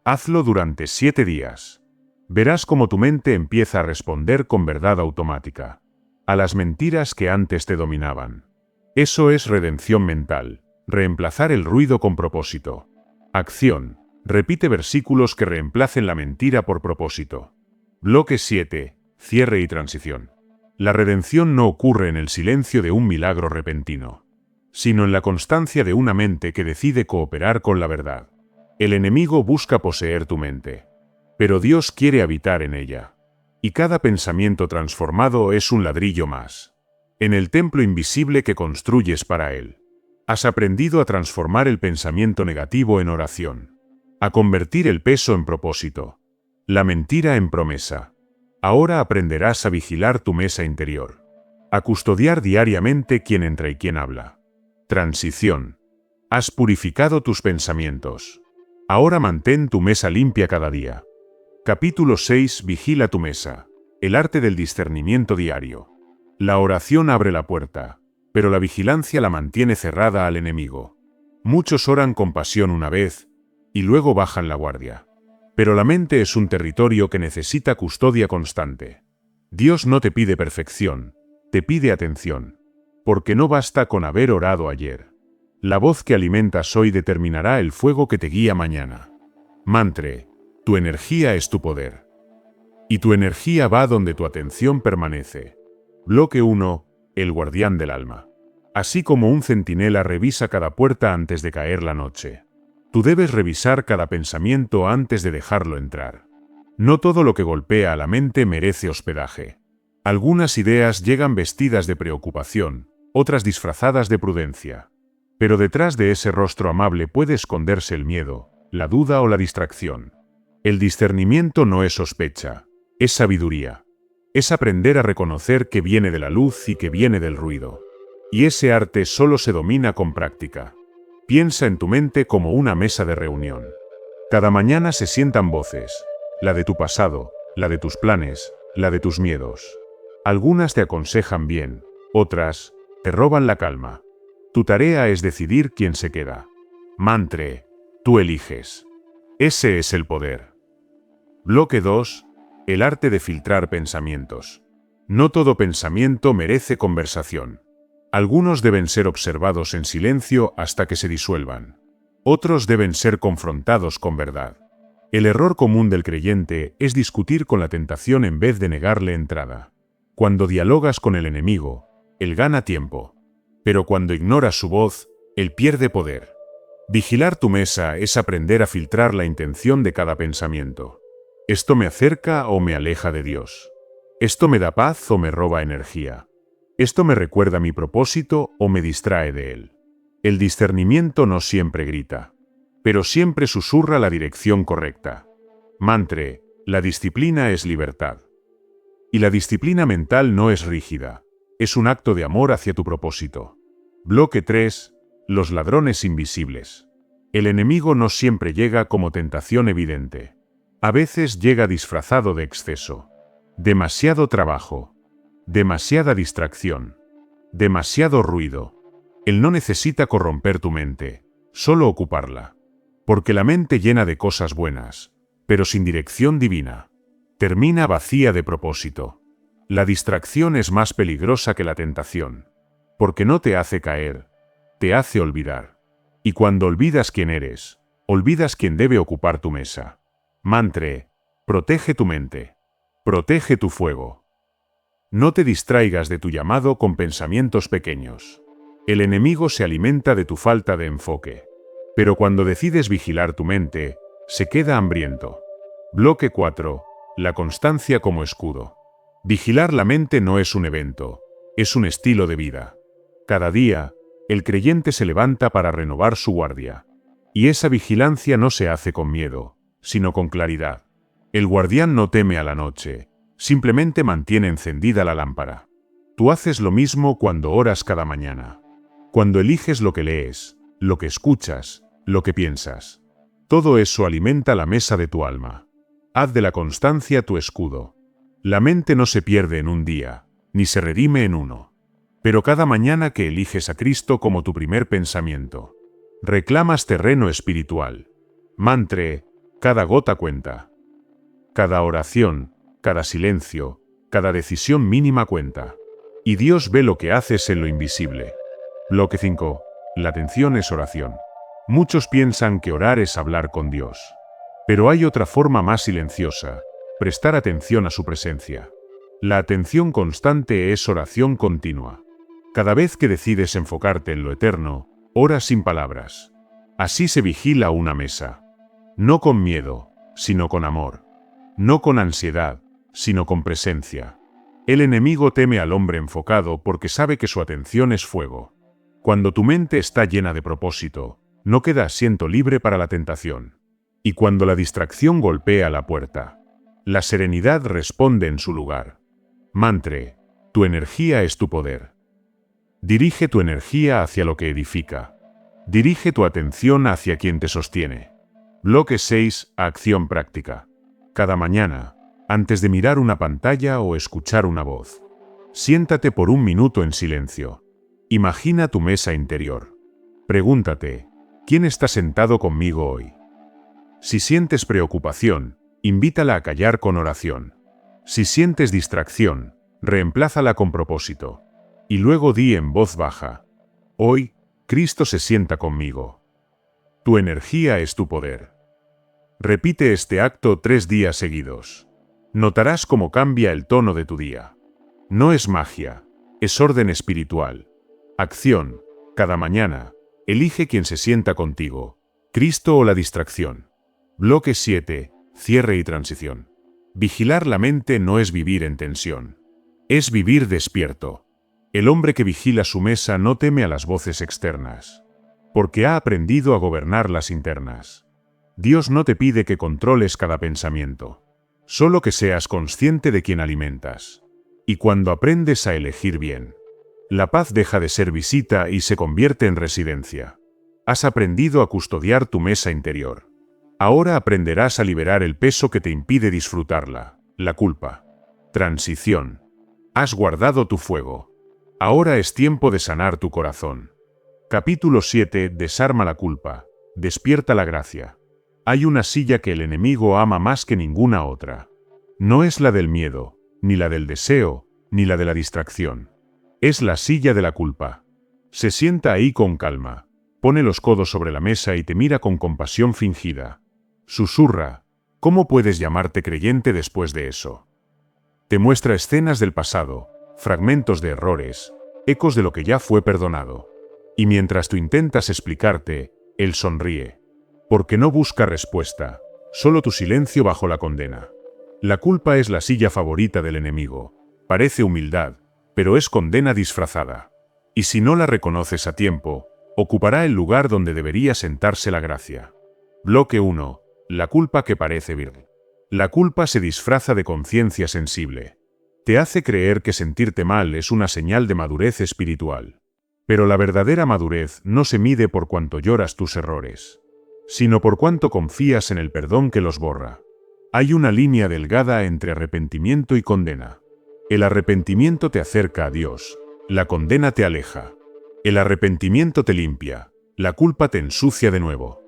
Hazlo durante 7 días. Verás cómo tu mente empieza a responder con verdad automática a las mentiras que antes te dominaban. Eso es redención mental, reemplazar el ruido con propósito. Acción. Repite versículos que reemplacen la mentira por propósito. Bloque 7. Cierre y transición. La redención no ocurre en el silencio de un milagro repentino, sino en la constancia de una mente que decide cooperar con la verdad. El enemigo busca poseer tu mente, pero Dios quiere habitar en ella. Y cada pensamiento transformado es un ladrillo más en el templo invisible que construyes para Él. Has aprendido a transformar el pensamiento negativo en oración, a convertir el peso en propósito, la mentira en promesa. Ahora aprenderás a vigilar tu mesa interior, a custodiar diariamente quién entra y quién habla. Transición. Has purificado tus pensamientos. Ahora mantén tu mesa limpia cada día. Capítulo 6. Vigila tu mesa. El arte del discernimiento diario. La oración abre la puerta, pero la vigilancia la mantiene cerrada al enemigo. Muchos oran con pasión una vez, y luego bajan la guardia. Pero la mente es un territorio que necesita custodia constante. Dios no te pide perfección, te pide atención, porque no basta con haber orado ayer. La voz que alimentas hoy determinará el fuego que te guía mañana. Mantre. Tu energía es tu poder. Y tu energía va donde tu atención permanece. Bloque 1. El guardián del alma. Así como un centinela revisa cada puerta antes de caer la noche, tú debes revisar cada pensamiento antes de dejarlo entrar. No todo lo que golpea a la mente merece hospedaje. Algunas ideas llegan vestidas de preocupación, otras disfrazadas de prudencia. Pero detrás de ese rostro amable puede esconderse el miedo, la duda o la distracción. El discernimiento no es sospecha, es sabiduría. Es aprender a reconocer que viene de la luz y que viene del ruido. Y ese arte solo se domina con práctica. Piensa en tu mente como una mesa de reunión. Cada mañana se sientan voces, la de tu pasado, la de tus planes, la de tus miedos. Algunas te aconsejan bien, otras te roban la calma. Tu tarea es decidir quién se queda. Mantre, tú eliges. Ese es el poder. Bloque 2. El arte de filtrar pensamientos. No todo pensamiento merece conversación. Algunos deben ser observados en silencio hasta que se disuelvan. Otros deben ser confrontados con verdad. El error común del creyente es discutir con la tentación en vez de negarle entrada. Cuando dialogas con el enemigo, él gana tiempo. Pero cuando ignoras su voz, él pierde poder. Vigilar tu mesa es aprender a filtrar la intención de cada pensamiento. ¿Esto me acerca o me aleja de Dios? ¿Esto me da paz o me roba energía? ¿Esto me recuerda mi propósito o me distrae de él? El discernimiento no siempre grita, pero siempre susurra la dirección correcta. Mantre, la disciplina es libertad. Y la disciplina mental no es rígida, es un acto de amor hacia tu propósito. Bloque 3. Los ladrones invisibles. El enemigo no siempre llega como tentación evidente. A veces llega disfrazado de exceso. Demasiado trabajo. Demasiada distracción. Demasiado ruido. Él no necesita corromper tu mente, solo ocuparla. Porque la mente llena de cosas buenas, pero sin dirección divina, termina vacía de propósito. La distracción es más peligrosa que la tentación, porque no te hace caer, te hace olvidar. Y cuando olvidas quién eres, olvidas quién debe ocupar tu mesa. Mantra: protege tu mente, protege tu fuego. No te distraigas de tu llamado con pensamientos pequeños. El enemigo se alimenta de tu falta de enfoque. Pero cuando decides vigilar tu mente, se queda hambriento. Bloque 4. La constancia como escudo. Vigilar la mente no es un evento, es un estilo de vida. Cada día, el creyente se levanta para renovar su guardia. Y esa vigilancia no se hace con miedo, sino con claridad. El guardián no teme a la noche, simplemente mantiene encendida la lámpara. Tú haces lo mismo cuando oras cada mañana. Cuando eliges lo que lees, lo que escuchas, lo que piensas. Todo eso alimenta la mesa de tu alma. Haz de la constancia tu escudo. La mente no se pierde en un día, ni se redime en uno. Pero cada mañana que eliges a Cristo como tu primer pensamiento, reclamas terreno espiritual. Mantra: cada gota cuenta. Cada oración, cada silencio, cada decisión mínima cuenta. Y Dios ve lo que haces en lo invisible. Bloque 5. La atención es oración. Muchos piensan que orar es hablar con Dios. Pero hay otra forma más silenciosa: prestar atención a su presencia. La atención constante es oración continua. Cada vez que decides enfocarte en lo eterno, oras sin palabras. Así se vigila una mesa. No con miedo, sino con amor. No con ansiedad, sino con presencia. El enemigo teme al hombre enfocado porque sabe que su atención es fuego. Cuando tu mente está llena de propósito, no queda asiento libre para la tentación. Y cuando la distracción golpea la puerta, la serenidad responde en su lugar. Mantra: tu energía es tu poder. Dirige tu energía hacia lo que edifica. Dirige tu atención hacia quien te sostiene. Bloque 6. Acción práctica. Cada mañana, antes de mirar una pantalla o escuchar una voz, siéntate por un minuto en silencio. Imagina tu mesa interior. Pregúntate: ¿quién está sentado conmigo hoy? Si sientes preocupación, invítala a callar con oración. Si sientes distracción, reemplázala con propósito. Y luego di en voz baja: hoy, Cristo se sienta conmigo. Tu energía es tu poder. Repite este acto 3 días seguidos. Notarás cómo cambia el tono de tu día. No es magia, es orden espiritual. Acción: cada mañana, elige quien se sienta contigo, Cristo o la distracción. Bloque 7. Cierre y transición. Vigilar la mente no es vivir en tensión. Es vivir despierto. El hombre que vigila su mesa no teme a las voces externas, porque ha aprendido a gobernar las internas. Dios no te pide que controles cada pensamiento, solo que seas consciente de quién alimentas. Y cuando aprendes a elegir bien, la paz deja de ser visita y se convierte en residencia. Has aprendido a custodiar tu mesa interior. Ahora aprenderás a liberar el peso que te impide disfrutarla, la culpa. Transición. Has guardado tu fuego. Ahora es tiempo de sanar tu corazón. Capítulo 7. Desarma la culpa. Despierta la gracia. Hay una silla que el enemigo ama más que ninguna otra. No es la del miedo, ni la del deseo, ni la de la distracción. Es la silla de la culpa. Se sienta ahí con calma, pone los codos sobre la mesa y te mira con compasión fingida. Susurra: ¿cómo puedes llamarte creyente después de eso? Te muestra escenas del pasado, fragmentos de errores, ecos de lo que ya fue perdonado. Y mientras tú intentas explicarte, él sonríe. Porque no busca respuesta, solo tu silencio bajo la condena. La culpa es la silla favorita del enemigo. Parece humildad, pero es condena disfrazada. Y si no la reconoces a tiempo, ocupará el lugar donde debería sentarse la gracia. Bloque 1. La culpa que parece vir. La culpa se disfraza de conciencia sensible. Te hace creer que sentirte mal es una señal de madurez espiritual. Pero la verdadera madurez no se mide por cuánto lloras tus errores, sino por cuánto confías en el perdón que los borra. Hay una línea delgada entre arrepentimiento y condena. El arrepentimiento te acerca a Dios, la condena te aleja. El arrepentimiento te limpia, la culpa te ensucia de nuevo.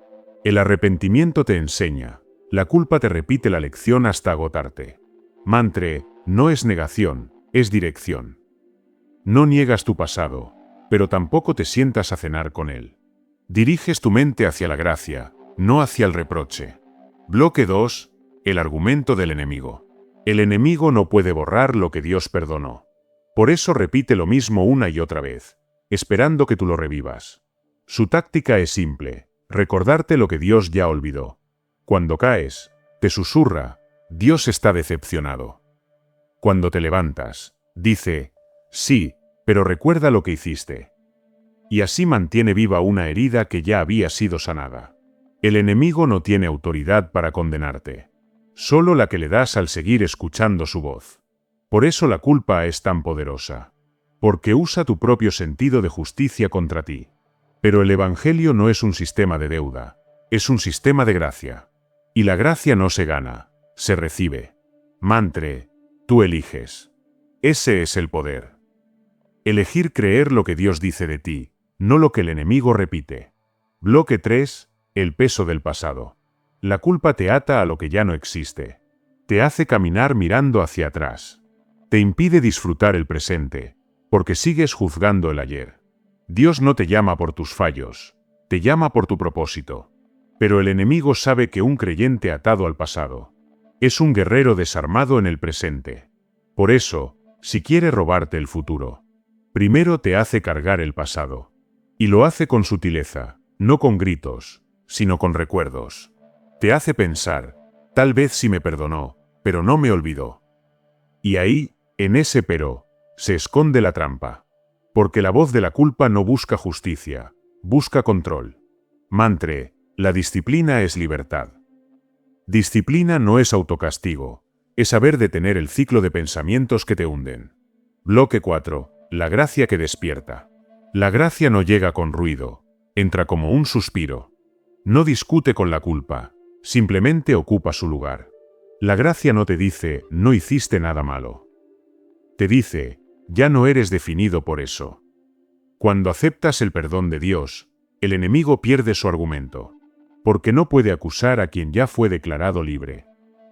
El arrepentimiento te enseña, la culpa te repite la lección hasta agotarte. Mantre, no es negación, es dirección. No niegas tu pasado, pero tampoco te sientas a cenar con él. Diriges tu mente hacia la gracia, no hacia el reproche. Bloque 2. El argumento del enemigo. El enemigo no puede borrar lo que Dios perdonó. Por eso repite lo mismo una y otra vez, esperando que tú lo revivas. Su táctica es simple, recordarte lo que Dios ya olvidó. Cuando caes, te susurra, Dios está decepcionado. Cuando te levantas, dice, sí, pero recuerda lo que hiciste. Y así mantiene viva una herida que ya había sido sanada. El enemigo no tiene autoridad para condenarte, solo la que le das al seguir escuchando su voz. Por eso la culpa es tan poderosa, porque usa tu propio sentido de justicia contra ti. Pero el Evangelio no es un sistema de deuda, es un sistema de gracia. Y la gracia no se gana, se recibe. Mantre, tú eliges. Ese es el poder. Elegir creer lo que Dios dice de ti, no lo que el enemigo repite. Bloque 3. El peso del pasado. La culpa te ata a lo que ya no existe. Te hace caminar mirando hacia atrás. Te impide disfrutar el presente, porque sigues juzgando el ayer. Dios no te llama por tus fallos, te llama por tu propósito. Pero el enemigo sabe que un creyente atado al pasado es un guerrero desarmado en el presente. Por eso, si quiere robarte el futuro, primero te hace cargar el pasado. Y lo hace con sutileza, no con gritos, sino con recuerdos. Te hace pensar, tal vez sí me perdonó, pero no me olvidó. Y ahí, en ese pero, se esconde la trampa. Porque la voz de la culpa no busca justicia, busca control. Mantre, la disciplina es libertad. Disciplina no es autocastigo, es saber detener el ciclo de pensamientos que te hunden. Bloque 4. La gracia que despierta. La gracia no llega con ruido, entra como un suspiro. No discute con la culpa, simplemente ocupa su lugar. La gracia no te dice, no hiciste nada malo. Te dice, ya no eres definido por eso. Cuando aceptas el perdón de Dios, el enemigo pierde su argumento, porque no puede acusar a quien ya fue declarado libre.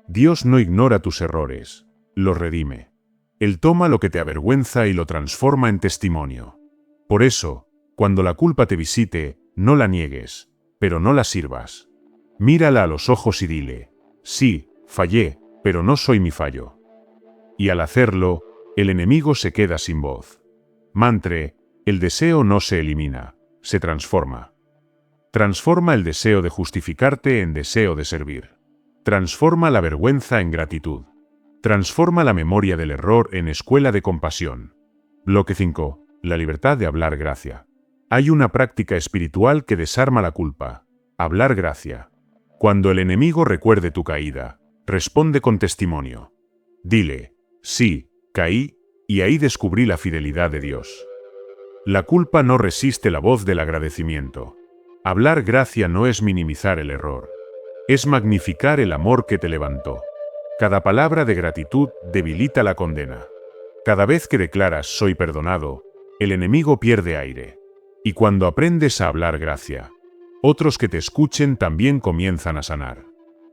Dios no ignora tus errores, los redime. Él toma lo que te avergüenza y lo transforma en testimonio. Por eso, cuando la culpa te visite, no la niegues, pero no la sirvas. Mírala a los ojos y dile, sí, fallé, pero no soy mi fallo. Y al hacerlo, el enemigo se queda sin voz. Mantre, el deseo no se elimina, se transforma. Transforma el deseo de justificarte en deseo de servir. Transforma la vergüenza en gratitud. Transforma la memoria del error en escuela de compasión. Bloque 5. La libertad de hablar gracia. Hay una práctica espiritual que desarma la culpa. Hablar gracia. Cuando el enemigo recuerde tu caída, responde con testimonio. Dile, sí, caí, y ahí descubrí la fidelidad de Dios. La culpa no resiste la voz del agradecimiento. Hablar gracia no es minimizar el error, es magnificar el amor que te levantó. Cada palabra de gratitud debilita la condena. Cada vez que declaras soy perdonado, el enemigo pierde aire. Y cuando aprendes a hablar gracia, otros que te escuchen también comienzan a sanar.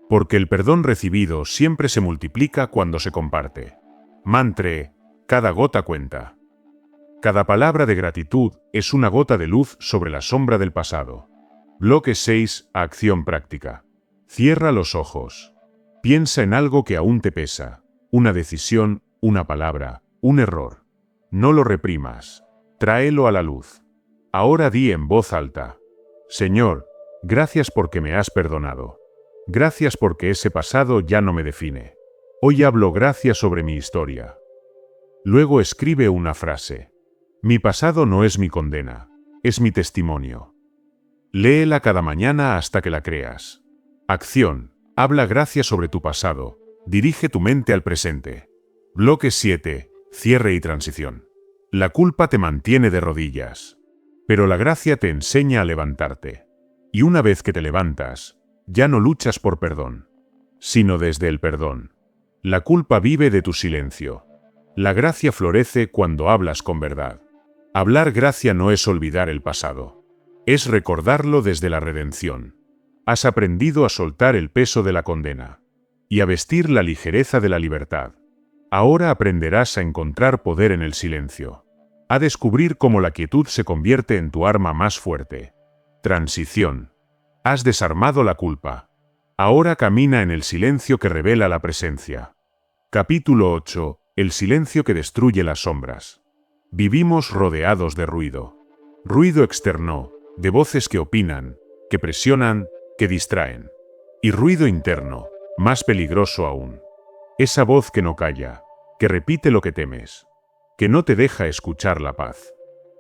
Porque el perdón recibido siempre se multiplica cuando se comparte. Mantre, cada gota cuenta. Cada palabra de gratitud es una gota de luz sobre la sombra del pasado. Bloque 6. Acción práctica. Cierra los ojos. Piensa en algo que aún te pesa. Una decisión, una palabra, un error. No lo reprimas. Tráelo a la luz. Ahora di en voz alta. Señor, gracias porque me has perdonado. Gracias porque ese pasado ya no me define. Hoy hablo gracias sobre mi historia. Luego escribe una frase. Mi pasado no es mi condena, es mi testimonio. Léela cada mañana hasta que la creas. Acción. Habla gracia sobre tu pasado. Dirige tu mente al presente. Bloque 7. Cierre y transición. La culpa te mantiene de rodillas, pero la gracia te enseña a levantarte. Y una vez que te levantas, ya no luchas por perdón, sino desde el perdón. La culpa vive de tu silencio. La gracia florece cuando hablas con verdad. Hablar gracia no es olvidar el pasado, es recordarlo desde la redención. Has aprendido a soltar el peso de la condena y a vestir la ligereza de la libertad. Ahora aprenderás a encontrar poder en el silencio, a descubrir cómo la quietud se convierte en tu arma más fuerte. Transición. Has desarmado la culpa. Ahora camina en el silencio que revela la presencia. Capítulo 8. El silencio que destruye las sombras. Vivimos rodeados de ruido. Ruido externo, de voces que opinan, que presionan, que distraen. Y ruido interno, más peligroso aún. Esa voz que no calla, que repite lo que temes, que no te deja escuchar la paz.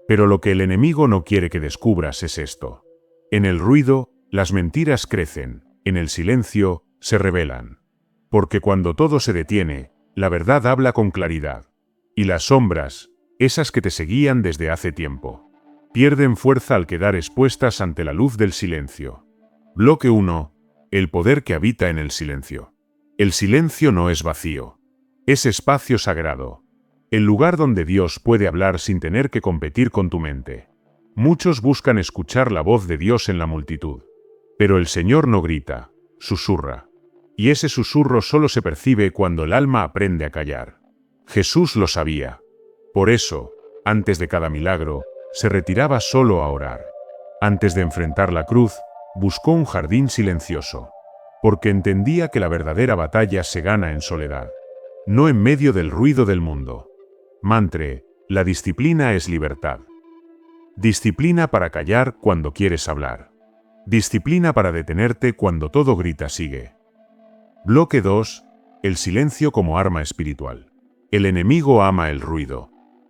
Pero lo que el enemigo no quiere que descubras es esto. En el ruido, las mentiras crecen, en el silencio, se revelan. Porque cuando todo se detiene, la verdad habla con claridad. Y las sombras, esas que te seguían desde hace tiempo, pierden fuerza al quedar expuestas ante la luz del silencio. Bloque 1. El poder que habita en el silencio. El silencio no es vacío. Es espacio sagrado. El lugar donde Dios puede hablar sin tener que competir con tu mente. Muchos buscan escuchar la voz de Dios en la multitud. Pero el Señor no grita, susurra. Y ese susurro solo se percibe cuando el alma aprende a callar. Jesús lo sabía. Por eso, antes de cada milagro, se retiraba solo a orar. Antes de enfrentar la cruz, buscó un jardín silencioso. Porque entendía que la verdadera batalla se gana en soledad, no en medio del ruido del mundo. Mantre, la disciplina es libertad. Disciplina para callar cuando quieres hablar. Disciplina para detenerte cuando todo grita sigue. Bloque 2. El silencio como arma espiritual. El enemigo ama el ruido.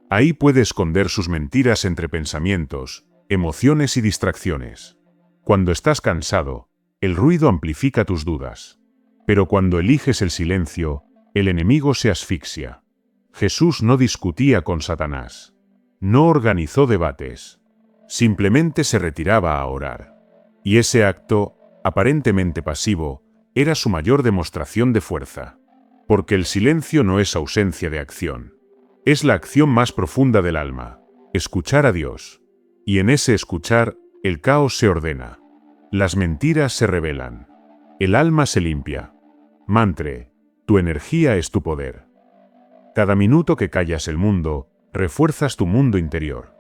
Ahí puede esconder sus mentiras entre pensamientos, emociones y distracciones. Cuando estás cansado, el ruido amplifica tus dudas. Pero cuando eliges el silencio, el enemigo se asfixia. Jesús no discutía con Satanás. No organizó debates. Simplemente se retiraba a orar. Y ese acto, aparentemente pasivo, era su mayor demostración de fuerza. Porque el silencio no es ausencia de acción. Es la acción más profunda del alma. Escuchar a Dios. Y en ese escuchar, el caos se ordena. Las mentiras se revelan. El alma se limpia. Mantre, tu energía es tu poder. Cada minuto que callas el mundo, refuerzas tu mundo interior.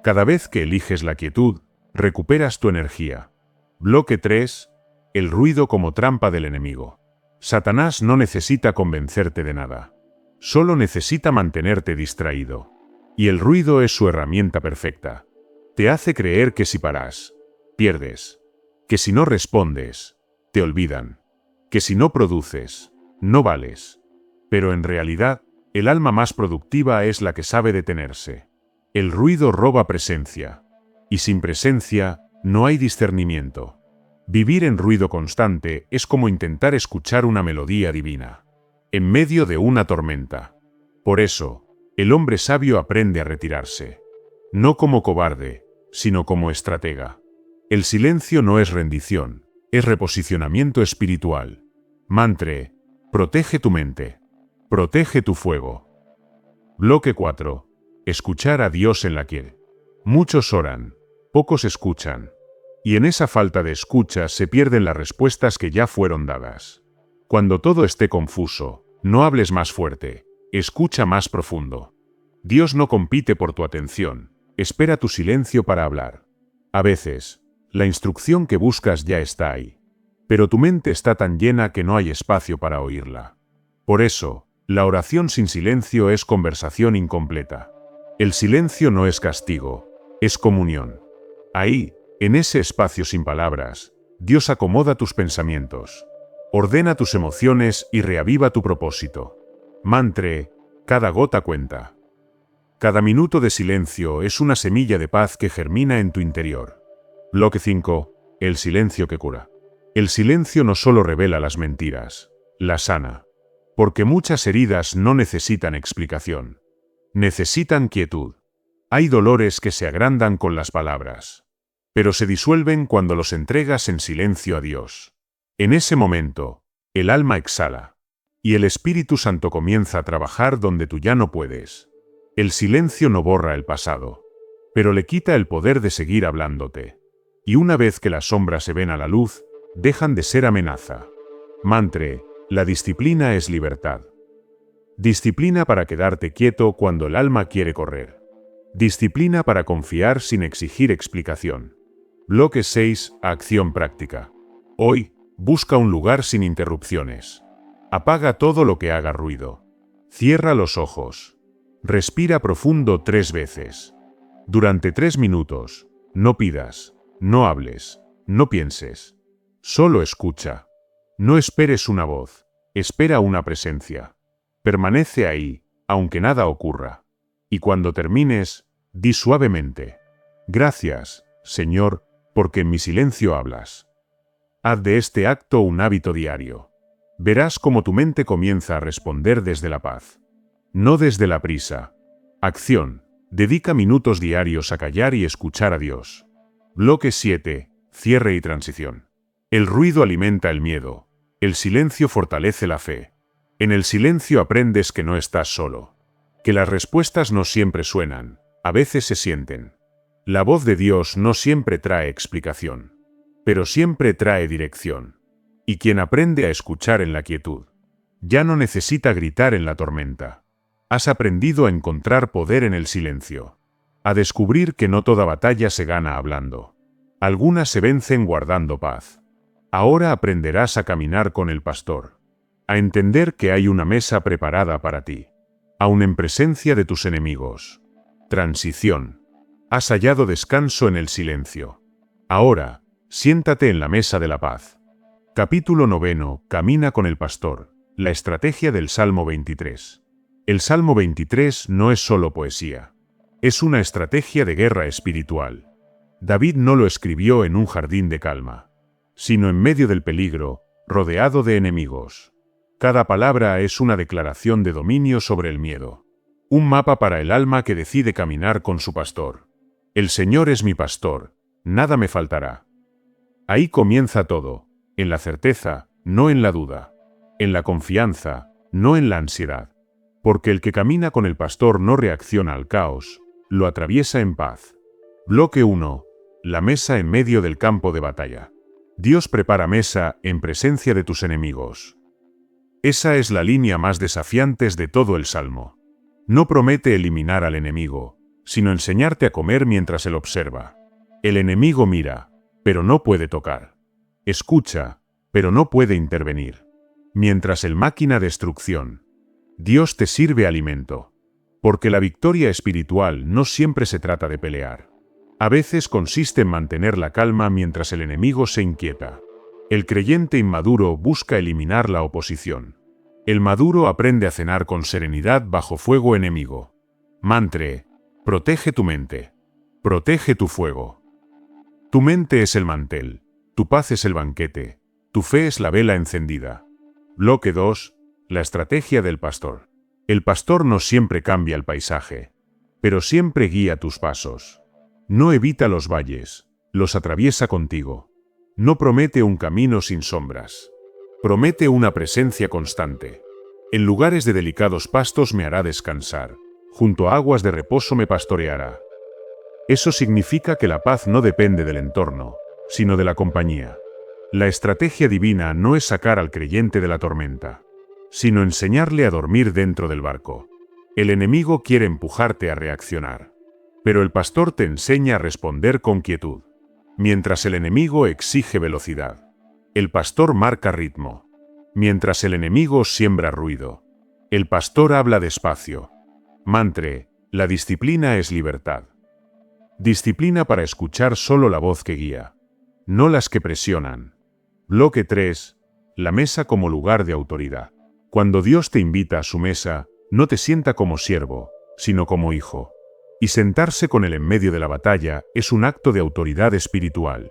Cada vez que eliges la quietud, recuperas tu energía. Bloque 3. El ruido como trampa del enemigo. Satanás no necesita convencerte de nada. Solo necesita mantenerte distraído. Y el ruido es su herramienta perfecta. Te hace creer que si paras, pierdes. Que si no respondes, te olvidan. Que si no produces, no vales. Pero en realidad, el alma más productiva es la que sabe detenerse. El ruido roba presencia. Y sin presencia, no hay discernimiento. Vivir en ruido constante es como intentar escuchar una melodía divina, en medio de una tormenta. Por eso, el hombre sabio aprende a retirarse. No como cobarde, sino como estratega. El silencio no es rendición, es reposicionamiento espiritual. Mantre, protege tu mente. Protege tu fuego. Bloque 4. Escuchar a Dios en la quiet. Muchos oran, pocos escuchan. Y en esa falta de escucha se pierden las respuestas que ya fueron dadas. Cuando todo esté confuso, no hables más fuerte, escucha más profundo. Dios no compite por tu atención, espera tu silencio para hablar. A veces, la instrucción que buscas ya está ahí. Pero tu mente está tan llena que no hay espacio para oírla. Por eso, la oración sin silencio es conversación incompleta. El silencio no es castigo, es comunión. Ahí, en ese espacio sin palabras, Dios acomoda tus pensamientos, ordena tus emociones y reaviva tu propósito. Mantre, cada gota cuenta. Cada minuto de silencio es una semilla de paz que germina en tu interior. Bloque 5. El silencio que cura. El silencio no solo revela las mentiras, las sana. Porque muchas heridas no necesitan explicación. Necesitan quietud. Hay dolores que se agrandan con las palabras, pero se disuelven cuando los entregas en silencio a Dios. En ese momento, el alma exhala, y el Espíritu Santo comienza a trabajar donde tú ya no puedes. El silencio no borra el pasado, pero le quita el poder de seguir hablándote. Y una vez que las sombras se ven a la luz, dejan de ser amenaza. Mantra: la disciplina es libertad. Disciplina para quedarte quieto cuando el alma quiere correr. Disciplina para confiar sin exigir explicación. Bloque 6. Acción práctica. Hoy, busca un lugar sin interrupciones. Apaga todo lo que haga ruido. Cierra los ojos. Respira profundo 3 veces. Durante 3 minutos, no pidas, no hables, no pienses. Solo escucha. No esperes una voz, espera una presencia. Permanece ahí, aunque nada ocurra. Y cuando termines, di suavemente: gracias, Señor, porque en mi silencio hablas. Haz de este acto un hábito diario. Verás cómo tu mente comienza a responder desde la paz, no desde la prisa. Acción: dedica minutos diarios a callar y escuchar a Dios. Bloque 7. Cierre y transición. El ruido alimenta el miedo. El silencio fortalece la fe. En el silencio aprendes que no estás solo, que las respuestas no siempre suenan, a veces se sienten. La voz de Dios no siempre trae explicación, pero siempre trae dirección. Y quien aprende a escuchar en la quietud, ya no necesita gritar en la tormenta. Has aprendido a encontrar poder en el silencio, a descubrir que no toda batalla se gana hablando. Algunas se vencen guardando paz. Ahora aprenderás a caminar con el pastor, a entender que hay una mesa preparada para ti, aun en presencia de tus enemigos. Transición. Has hallado descanso en el silencio. Ahora, siéntate en la mesa de la paz. Capítulo 9. Camina con el pastor. La estrategia del Salmo 23. El Salmo 23 no es solo poesía. Es una estrategia de guerra espiritual. David no lo escribió en un jardín de calma, sino en medio del peligro, rodeado de enemigos. Cada palabra es una declaración de dominio sobre el miedo. Un mapa para el alma que decide caminar con su pastor. El Señor es mi pastor, nada me faltará. Ahí comienza todo, en la certeza, no en la duda. En la confianza, no en la ansiedad. Porque el que camina con el pastor no reacciona al caos, lo atraviesa en paz. Bloque 1. La mesa en medio del campo de batalla. Dios prepara mesa en presencia de tus enemigos. Esa es la línea más desafiante de todo el Salmo. No promete eliminar al enemigo, sino enseñarte a comer mientras él observa. El enemigo mira, pero no puede tocar. Escucha, pero no puede intervenir. Mientras él maquina destrucción, Dios te sirve alimento. Porque la victoria espiritual no siempre se trata de pelear. A veces consiste en mantener la calma mientras el enemigo se inquieta. El creyente inmaduro busca eliminar la oposición. El maduro aprende a cenar con serenidad bajo fuego enemigo. Mantra: protege tu mente. Protege tu fuego. Tu mente es el mantel, tu paz es el banquete, tu fe es la vela encendida. Bloque 2. La estrategia del pastor. El pastor no siempre cambia el paisaje, pero siempre guía tus pasos. No evita los valles, los atraviesa contigo. No promete un camino sin sombras. Promete una presencia constante. En lugares de delicados pastos me hará descansar. Junto a aguas de reposo me pastoreará. Eso significa que la paz no depende del entorno, sino de la compañía. La estrategia divina no es sacar al creyente de la tormenta, sino enseñarle a dormir dentro del barco. El enemigo quiere empujarte a reaccionar, pero el pastor te enseña a responder con quietud. Mientras el enemigo exige velocidad, el pastor marca ritmo. Mientras el enemigo siembra ruido, el pastor habla despacio. Mantra: la disciplina es libertad. Disciplina para escuchar solo la voz que guía, no las que presionan. Bloque 3. La mesa como lugar de autoridad. Cuando Dios te invita a su mesa, no te sienta como siervo, sino como hijo. Y sentarse con él en medio de la batalla es un acto de autoridad espiritual.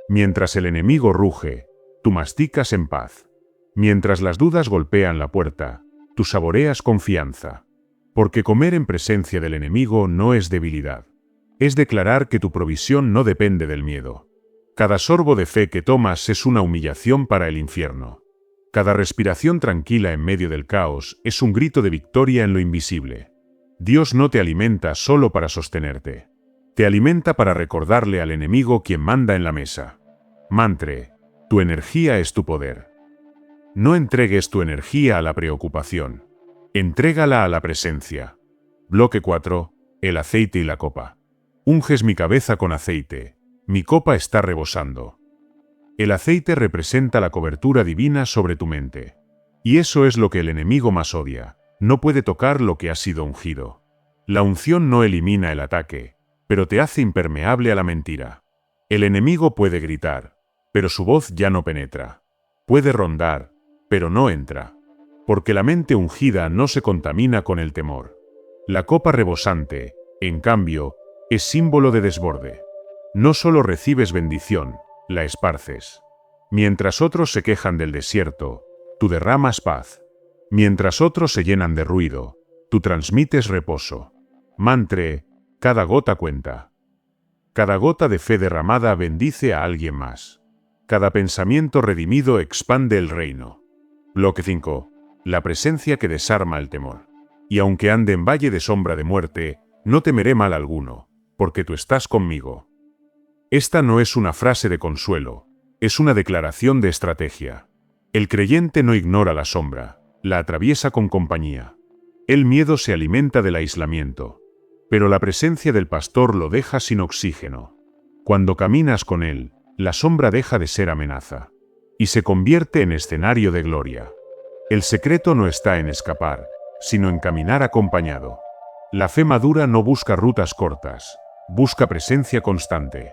Mientras el enemigo ruge, tú masticas en paz. Mientras las dudas golpean la puerta, tú saboreas confianza. Porque comer en presencia del enemigo no es debilidad. Es declarar que tu provisión no depende del miedo. Cada sorbo de fe que tomas es una humillación para el infierno. Cada respiración tranquila en medio del caos es un grito de victoria en lo invisible. Dios no te alimenta solo para sostenerte. Te alimenta para recordarle al enemigo quién manda en la mesa. Mantre, tu energía es tu poder. No entregues tu energía a la preocupación. Entrégala a la presencia. Bloque 4. El aceite y la copa. Unges mi cabeza con aceite. Mi copa está rebosando. El aceite representa la cobertura divina sobre tu mente. Y eso es lo que el enemigo más odia. No puede tocar lo que ha sido ungido. La unción no elimina el ataque, pero te hace impermeable a la mentira. El enemigo puede gritar, pero su voz ya no penetra. Puede rondar, pero no entra. Porque la mente ungida no se contamina con el temor. La copa rebosante, en cambio, es símbolo de desborde. No solo recibes bendición, la esparces. Mientras otros se quejan del desierto, tú derramas paz. Mientras otros se llenan de ruido, tú transmites reposo. Mantre, cada gota cuenta. Cada gota de fe derramada bendice a alguien más. Cada pensamiento redimido expande el reino. Bloque 5. La presencia que desarma el temor. Y aunque ande en valle de sombra de muerte, no temeré mal alguno, porque tú estás conmigo. Esta no es una frase de consuelo, es una declaración de estrategia. El creyente no ignora la sombra, la atraviesa con compañía. El miedo se alimenta del aislamiento, pero la presencia del pastor lo deja sin oxígeno. Cuando caminas con él, la sombra deja de ser amenaza, y se convierte en escenario de gloria. El secreto no está en escapar, sino en caminar acompañado. La fe madura no busca rutas cortas, busca presencia constante.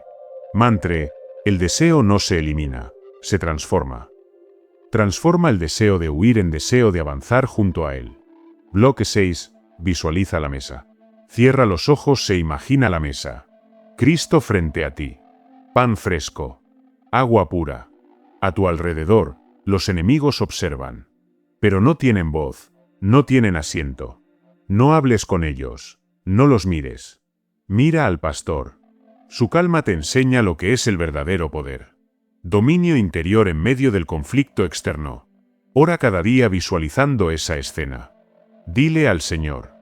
Mantre, el deseo no se elimina, se transforma. Transforma el deseo de huir en deseo de avanzar junto a él. Bloque 6. Visualiza la mesa. Cierra los ojos e imagina la mesa. Cristo frente a ti. Pan fresco. Agua pura. A tu alrededor, los enemigos observan. Pero no tienen voz, no tienen asiento. No hables con ellos, no los mires. Mira al pastor. Su calma te enseña lo que es el verdadero poder. Dominio interior en medio del conflicto externo. Ora cada día visualizando esa escena. Dile al Señor: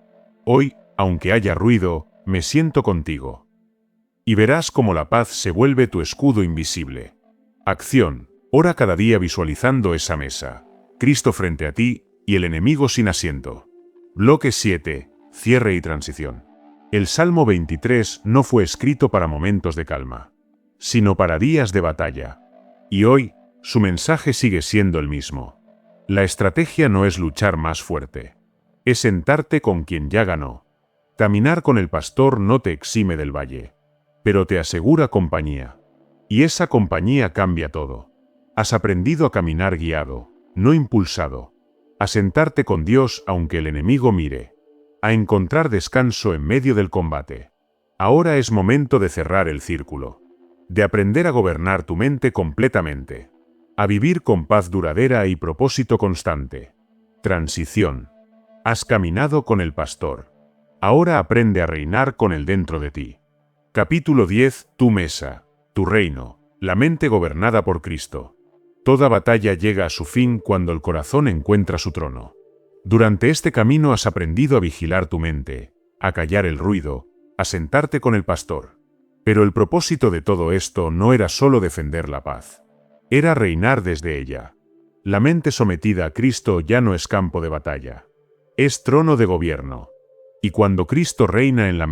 hoy, aunque haya ruido, me siento contigo. Y verás cómo la paz se vuelve tu escudo invisible. Acción. Ora cada día visualizando esa mesa. Cristo frente a ti y el enemigo sin asiento. Bloque 7. Cierre y transición. El Salmo 23 no fue escrito para momentos de calma, sino para días de batalla. Y hoy, su mensaje sigue siendo el mismo. La estrategia no es luchar más fuerte, es sentarte con quien ya ganó. Caminar con el pastor no te exime del valle, pero te asegura compañía. Y esa compañía cambia todo. Has aprendido a caminar guiado, no impulsado. A sentarte con Dios aunque el enemigo mire. A encontrar descanso en medio del combate. Ahora es momento de cerrar el círculo. De aprender a gobernar tu mente completamente. A vivir con paz duradera y propósito constante. Transición. Has caminado con el pastor. Ahora aprende a reinar con él dentro de ti. Capítulo 10. Tu mesa, tu reino, la mente gobernada por Cristo. Toda batalla llega a su fin cuando el corazón encuentra su trono. Durante este camino has aprendido a vigilar tu mente, a callar el ruido, a sentarte con el pastor. Pero el propósito de todo esto no era solo defender la paz. Era reinar desde ella. La mente sometida a Cristo ya no es campo de batalla. Es trono de gobierno. Y cuando Cristo reina en la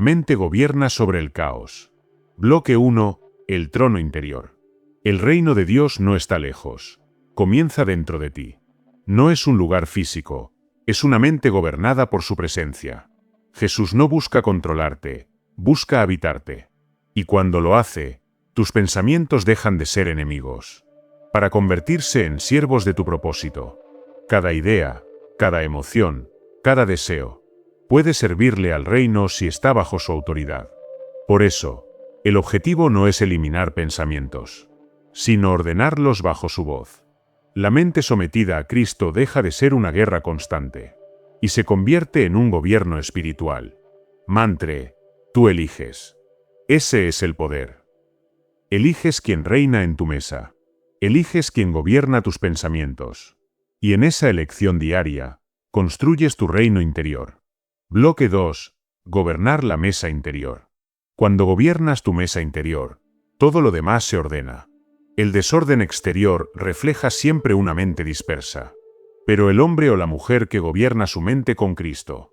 mente gobierna sobre el caos. Bloque 1. El trono interior. El reino de Dios no está lejos. Comienza dentro de ti. No es un lugar físico, es una mente gobernada por su presencia. Jesús no busca controlarte, busca habitarte. Y cuando lo hace, tus pensamientos dejan de ser enemigos, para convertirse en siervos de tu propósito. Cada idea, cada emoción, cada deseo, puede servirle al reino si está bajo su autoridad. Por eso, el objetivo no es eliminar pensamientos, sino ordenarlos bajo su voz. La mente sometida a Cristo deja de ser una guerra constante y se convierte en un gobierno espiritual. Mantre, tú eliges. Ese es el poder. Eliges quien reina en tu mesa. Eliges quien gobierna tus pensamientos. Y en esa elección diaria, construyes tu reino interior. Bloque 2. Gobernar la mesa interior. Cuando gobiernas tu mesa interior, todo lo demás se ordena. El desorden exterior refleja siempre una mente dispersa. Pero el hombre o la mujer que gobierna su mente con Cristo,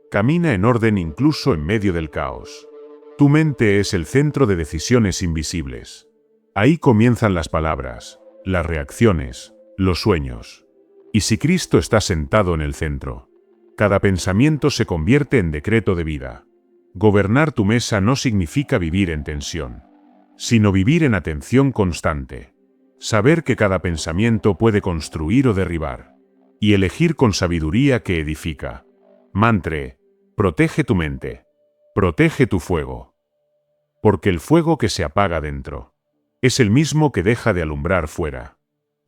camina en orden incluso en medio del caos. Tu mente es el centro de decisiones invisibles. Ahí comienzan las palabras, las reacciones, los sueños. Y si Cristo está sentado en el centro, cada pensamiento se convierte en decreto de vida. Gobernar tu mesa no significa vivir en tensión, sino vivir en atención constante. Saber que cada pensamiento puede construir o derribar. Y elegir con sabiduría que edifica. Mantre, protege tu mente. Protege tu fuego. Porque el fuego que se apaga dentro es el mismo que deja de alumbrar fuera.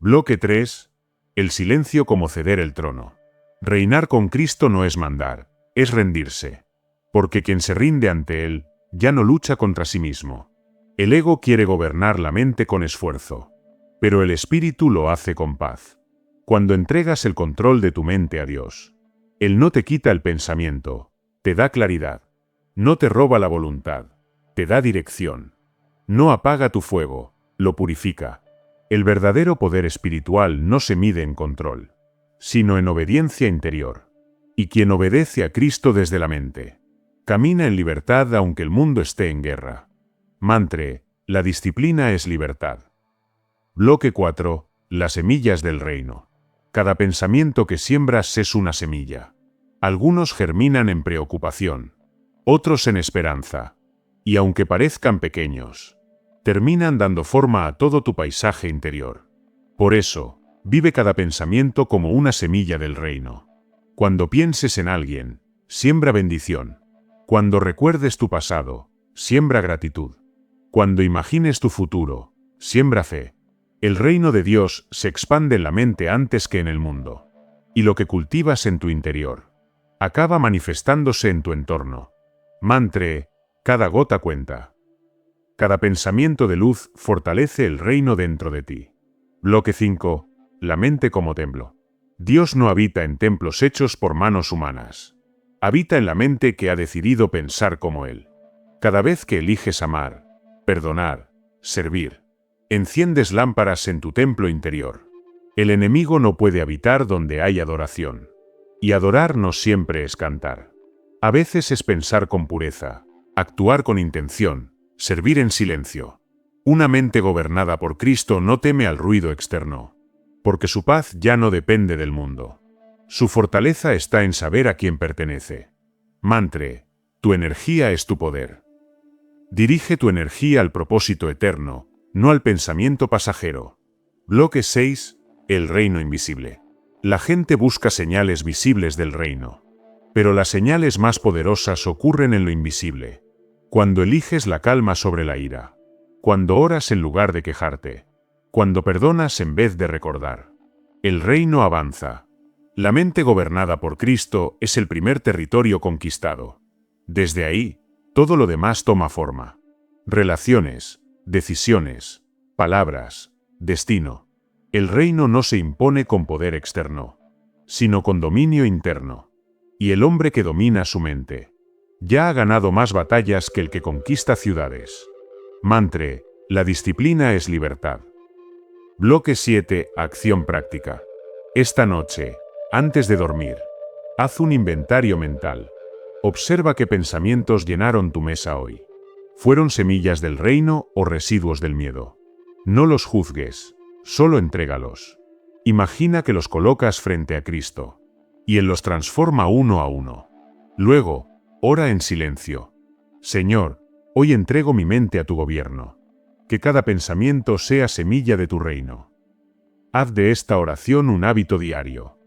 Bloque 3. El silencio como ceder el trono. Reinar con Cristo no es mandar, es rendirse. Porque quien se rinde ante Él, ya no lucha contra sí mismo. El ego quiere gobernar la mente con esfuerzo, pero el espíritu lo hace con paz. Cuando entregas el control de tu mente a Dios, Él no te quita el pensamiento, te da claridad. No te roba la voluntad, te da dirección. No apaga tu fuego, lo purifica. El verdadero poder espiritual no se mide en control, sino en obediencia interior. Y quien obedece a Cristo desde la mente, camina en libertad aunque el mundo esté en guerra. Mantre, la disciplina es libertad. Bloque 4. Las semillas del reino. Cada pensamiento que siembras es una semilla. Algunos germinan en preocupación, otros en esperanza, y aunque parezcan pequeños, terminan dando forma a todo tu paisaje interior. Por eso, vive cada pensamiento como una semilla del reino. Cuando pienses en alguien, siembra bendición. Cuando recuerdes tu pasado, siembra gratitud. Cuando imagines tu futuro, siembra fe. El reino de Dios se expande en la mente antes que en el mundo. Y lo que cultivas en tu interior acaba manifestándose en tu entorno. Mantre, cada gota cuenta. Cada pensamiento de luz fortalece el reino dentro de ti. Bloque 5. La mente como templo. Dios no habita en templos hechos por manos humanas. Habita en la mente que ha decidido pensar como Él. Cada vez que eliges amar, perdonar, servir, enciendes lámparas en tu templo interior. El enemigo no puede habitar donde hay adoración. Y adorar no siempre es cantar. A veces es pensar con pureza, actuar con intención, servir en silencio. Una mente gobernada por Cristo no teme al ruido externo, porque su paz ya no depende del mundo. Su fortaleza está en saber a quién pertenece. Mantre, tu energía es tu poder. Dirige tu energía al propósito eterno, no al pensamiento pasajero. Bloque 6. El reino invisible. La gente busca señales visibles del reino, pero las señales más poderosas ocurren en lo invisible. Cuando eliges la calma sobre la ira, cuando oras en lugar de quejarte, cuando perdonas en vez de recordar. El reino avanza. La mente gobernada por Cristo es el primer territorio conquistado. Desde ahí, todo lo demás toma forma. Relaciones, decisiones, palabras, destino. El reino no se impone con poder externo, sino con dominio interno. Y el hombre que domina su mente ya ha ganado más batallas que el que conquista ciudades. Mantre, la disciplina es libertad. Bloque 7. Acción práctica. Esta noche, antes de dormir, haz un inventario mental. Observa qué pensamientos llenaron tu mesa hoy. ¿Fueron semillas del reino o residuos del miedo? No los juzgues, solo entrégalos. Imagina que los colocas frente a Cristo, y Él los transforma uno a uno. Luego, ora en silencio. Señor, hoy entrego mi mente a tu gobierno. Que cada pensamiento sea semilla de tu reino. Haz de esta oración un hábito diario.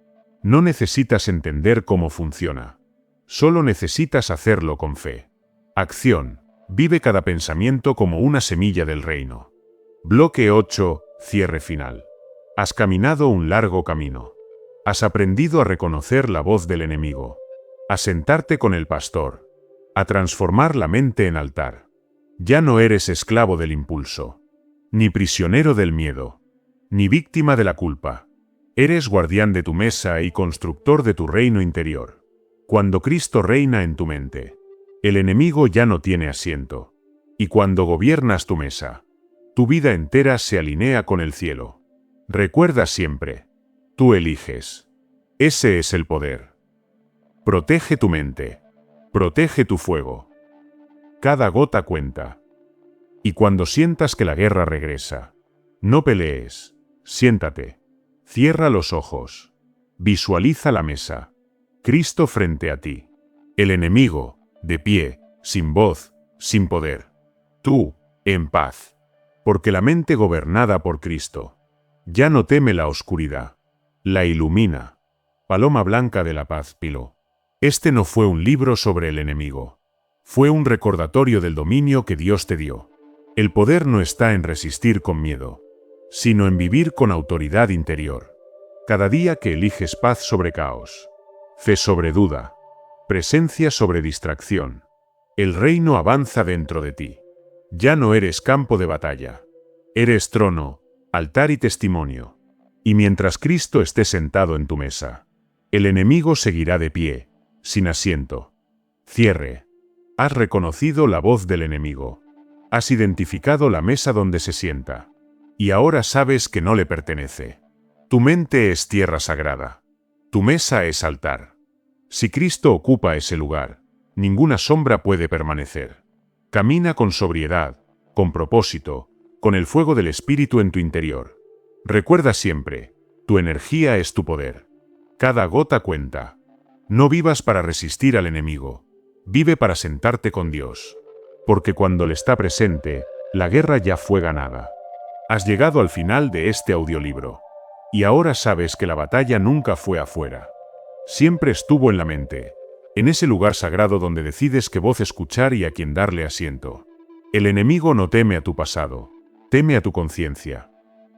No necesitas entender cómo funciona. Solo necesitas hacerlo con fe. Acción. Vive cada pensamiento como una semilla del reino. Bloque 8. Cierre final. Has caminado un largo camino. Has aprendido a reconocer la voz del enemigo, a sentarte con el pastor, a transformar la mente en altar. Ya no eres esclavo del impulso, ni prisionero del miedo, ni víctima de la culpa. Eres guardián de tu mesa y constructor de tu reino interior. Cuando Cristo reina en tu mente, el enemigo ya no tiene asiento. Y cuando gobiernas tu mesa, tu vida entera se alinea con el cielo. Recuerda siempre, tú eliges. Ese es el poder. Protege tu mente. Protege tu fuego. Cada gota cuenta. Y cuando sientas que la guerra regresa, no pelees, siéntate. Cierra los ojos. Visualiza la mesa. Cristo frente a ti. El enemigo, de pie, sin voz, sin poder. Tú, en paz. Porque la mente gobernada por Cristo ya no teme la oscuridad. La ilumina. Paloma blanca de la paz, Pilo. Este no fue un libro sobre el enemigo. Fue un recordatorio del dominio que Dios te dio. El poder no está en resistir con miedo, sino en vivir con autoridad interior. Cada día que eliges paz sobre caos, fe sobre duda, presencia sobre distracción, el reino avanza dentro de ti. Ya no eres campo de batalla. Eres trono, altar y testimonio. Y mientras Cristo esté sentado en tu mesa, el enemigo seguirá de pie, sin asiento. Cierre. Has reconocido la voz del enemigo. Has identificado la mesa donde se sienta. Y ahora sabes que no le pertenece. Tu mente es tierra sagrada. Tu mesa es altar. Si Cristo ocupa ese lugar, ninguna sombra puede permanecer. Camina con sobriedad, con propósito, con el fuego del Espíritu en tu interior. Recuerda siempre, tu energía es tu poder. Cada gota cuenta. No vivas para resistir al enemigo. Vive para sentarte con Dios. Porque cuando Él está presente, la guerra ya fue ganada. Has llegado al final de este audiolibro. Y ahora sabes que la batalla nunca fue afuera. Siempre estuvo en la mente, en ese lugar sagrado donde decides qué voz escuchar y a quién darle asiento. El enemigo no teme a tu pasado, teme a tu conciencia.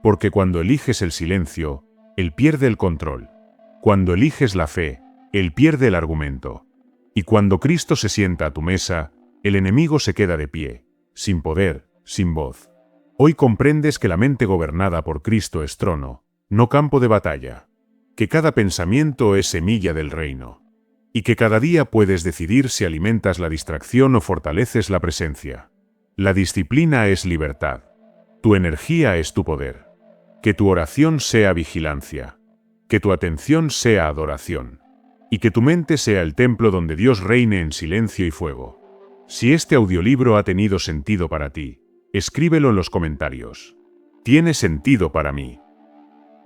Porque cuando eliges el silencio, él pierde el control. Cuando eliges la fe, él pierde el argumento. Y cuando Cristo se sienta a tu mesa, el enemigo se queda de pie, sin poder, sin voz. Hoy comprendes que la mente gobernada por Cristo es trono, no campo de batalla. Que cada pensamiento es semilla del reino. Y que cada día puedes decidir si alimentas la distracción o fortaleces la presencia. La disciplina es libertad. Tu energía es tu poder. Que tu oración sea vigilancia. Que tu atención sea adoración. Y que tu mente sea el templo donde Dios reine en silencio y fuego. Si este audiolibro ha tenido sentido para ti, escríbelo en los comentarios. Tiene sentido para mí.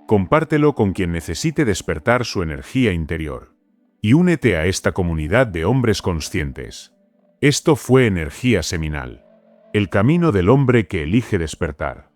Compártelo con quien necesite despertar su energía interior. Y únete a esta comunidad de hombres conscientes. Esto fue Energía Seminal. El camino del hombre que elige despertar.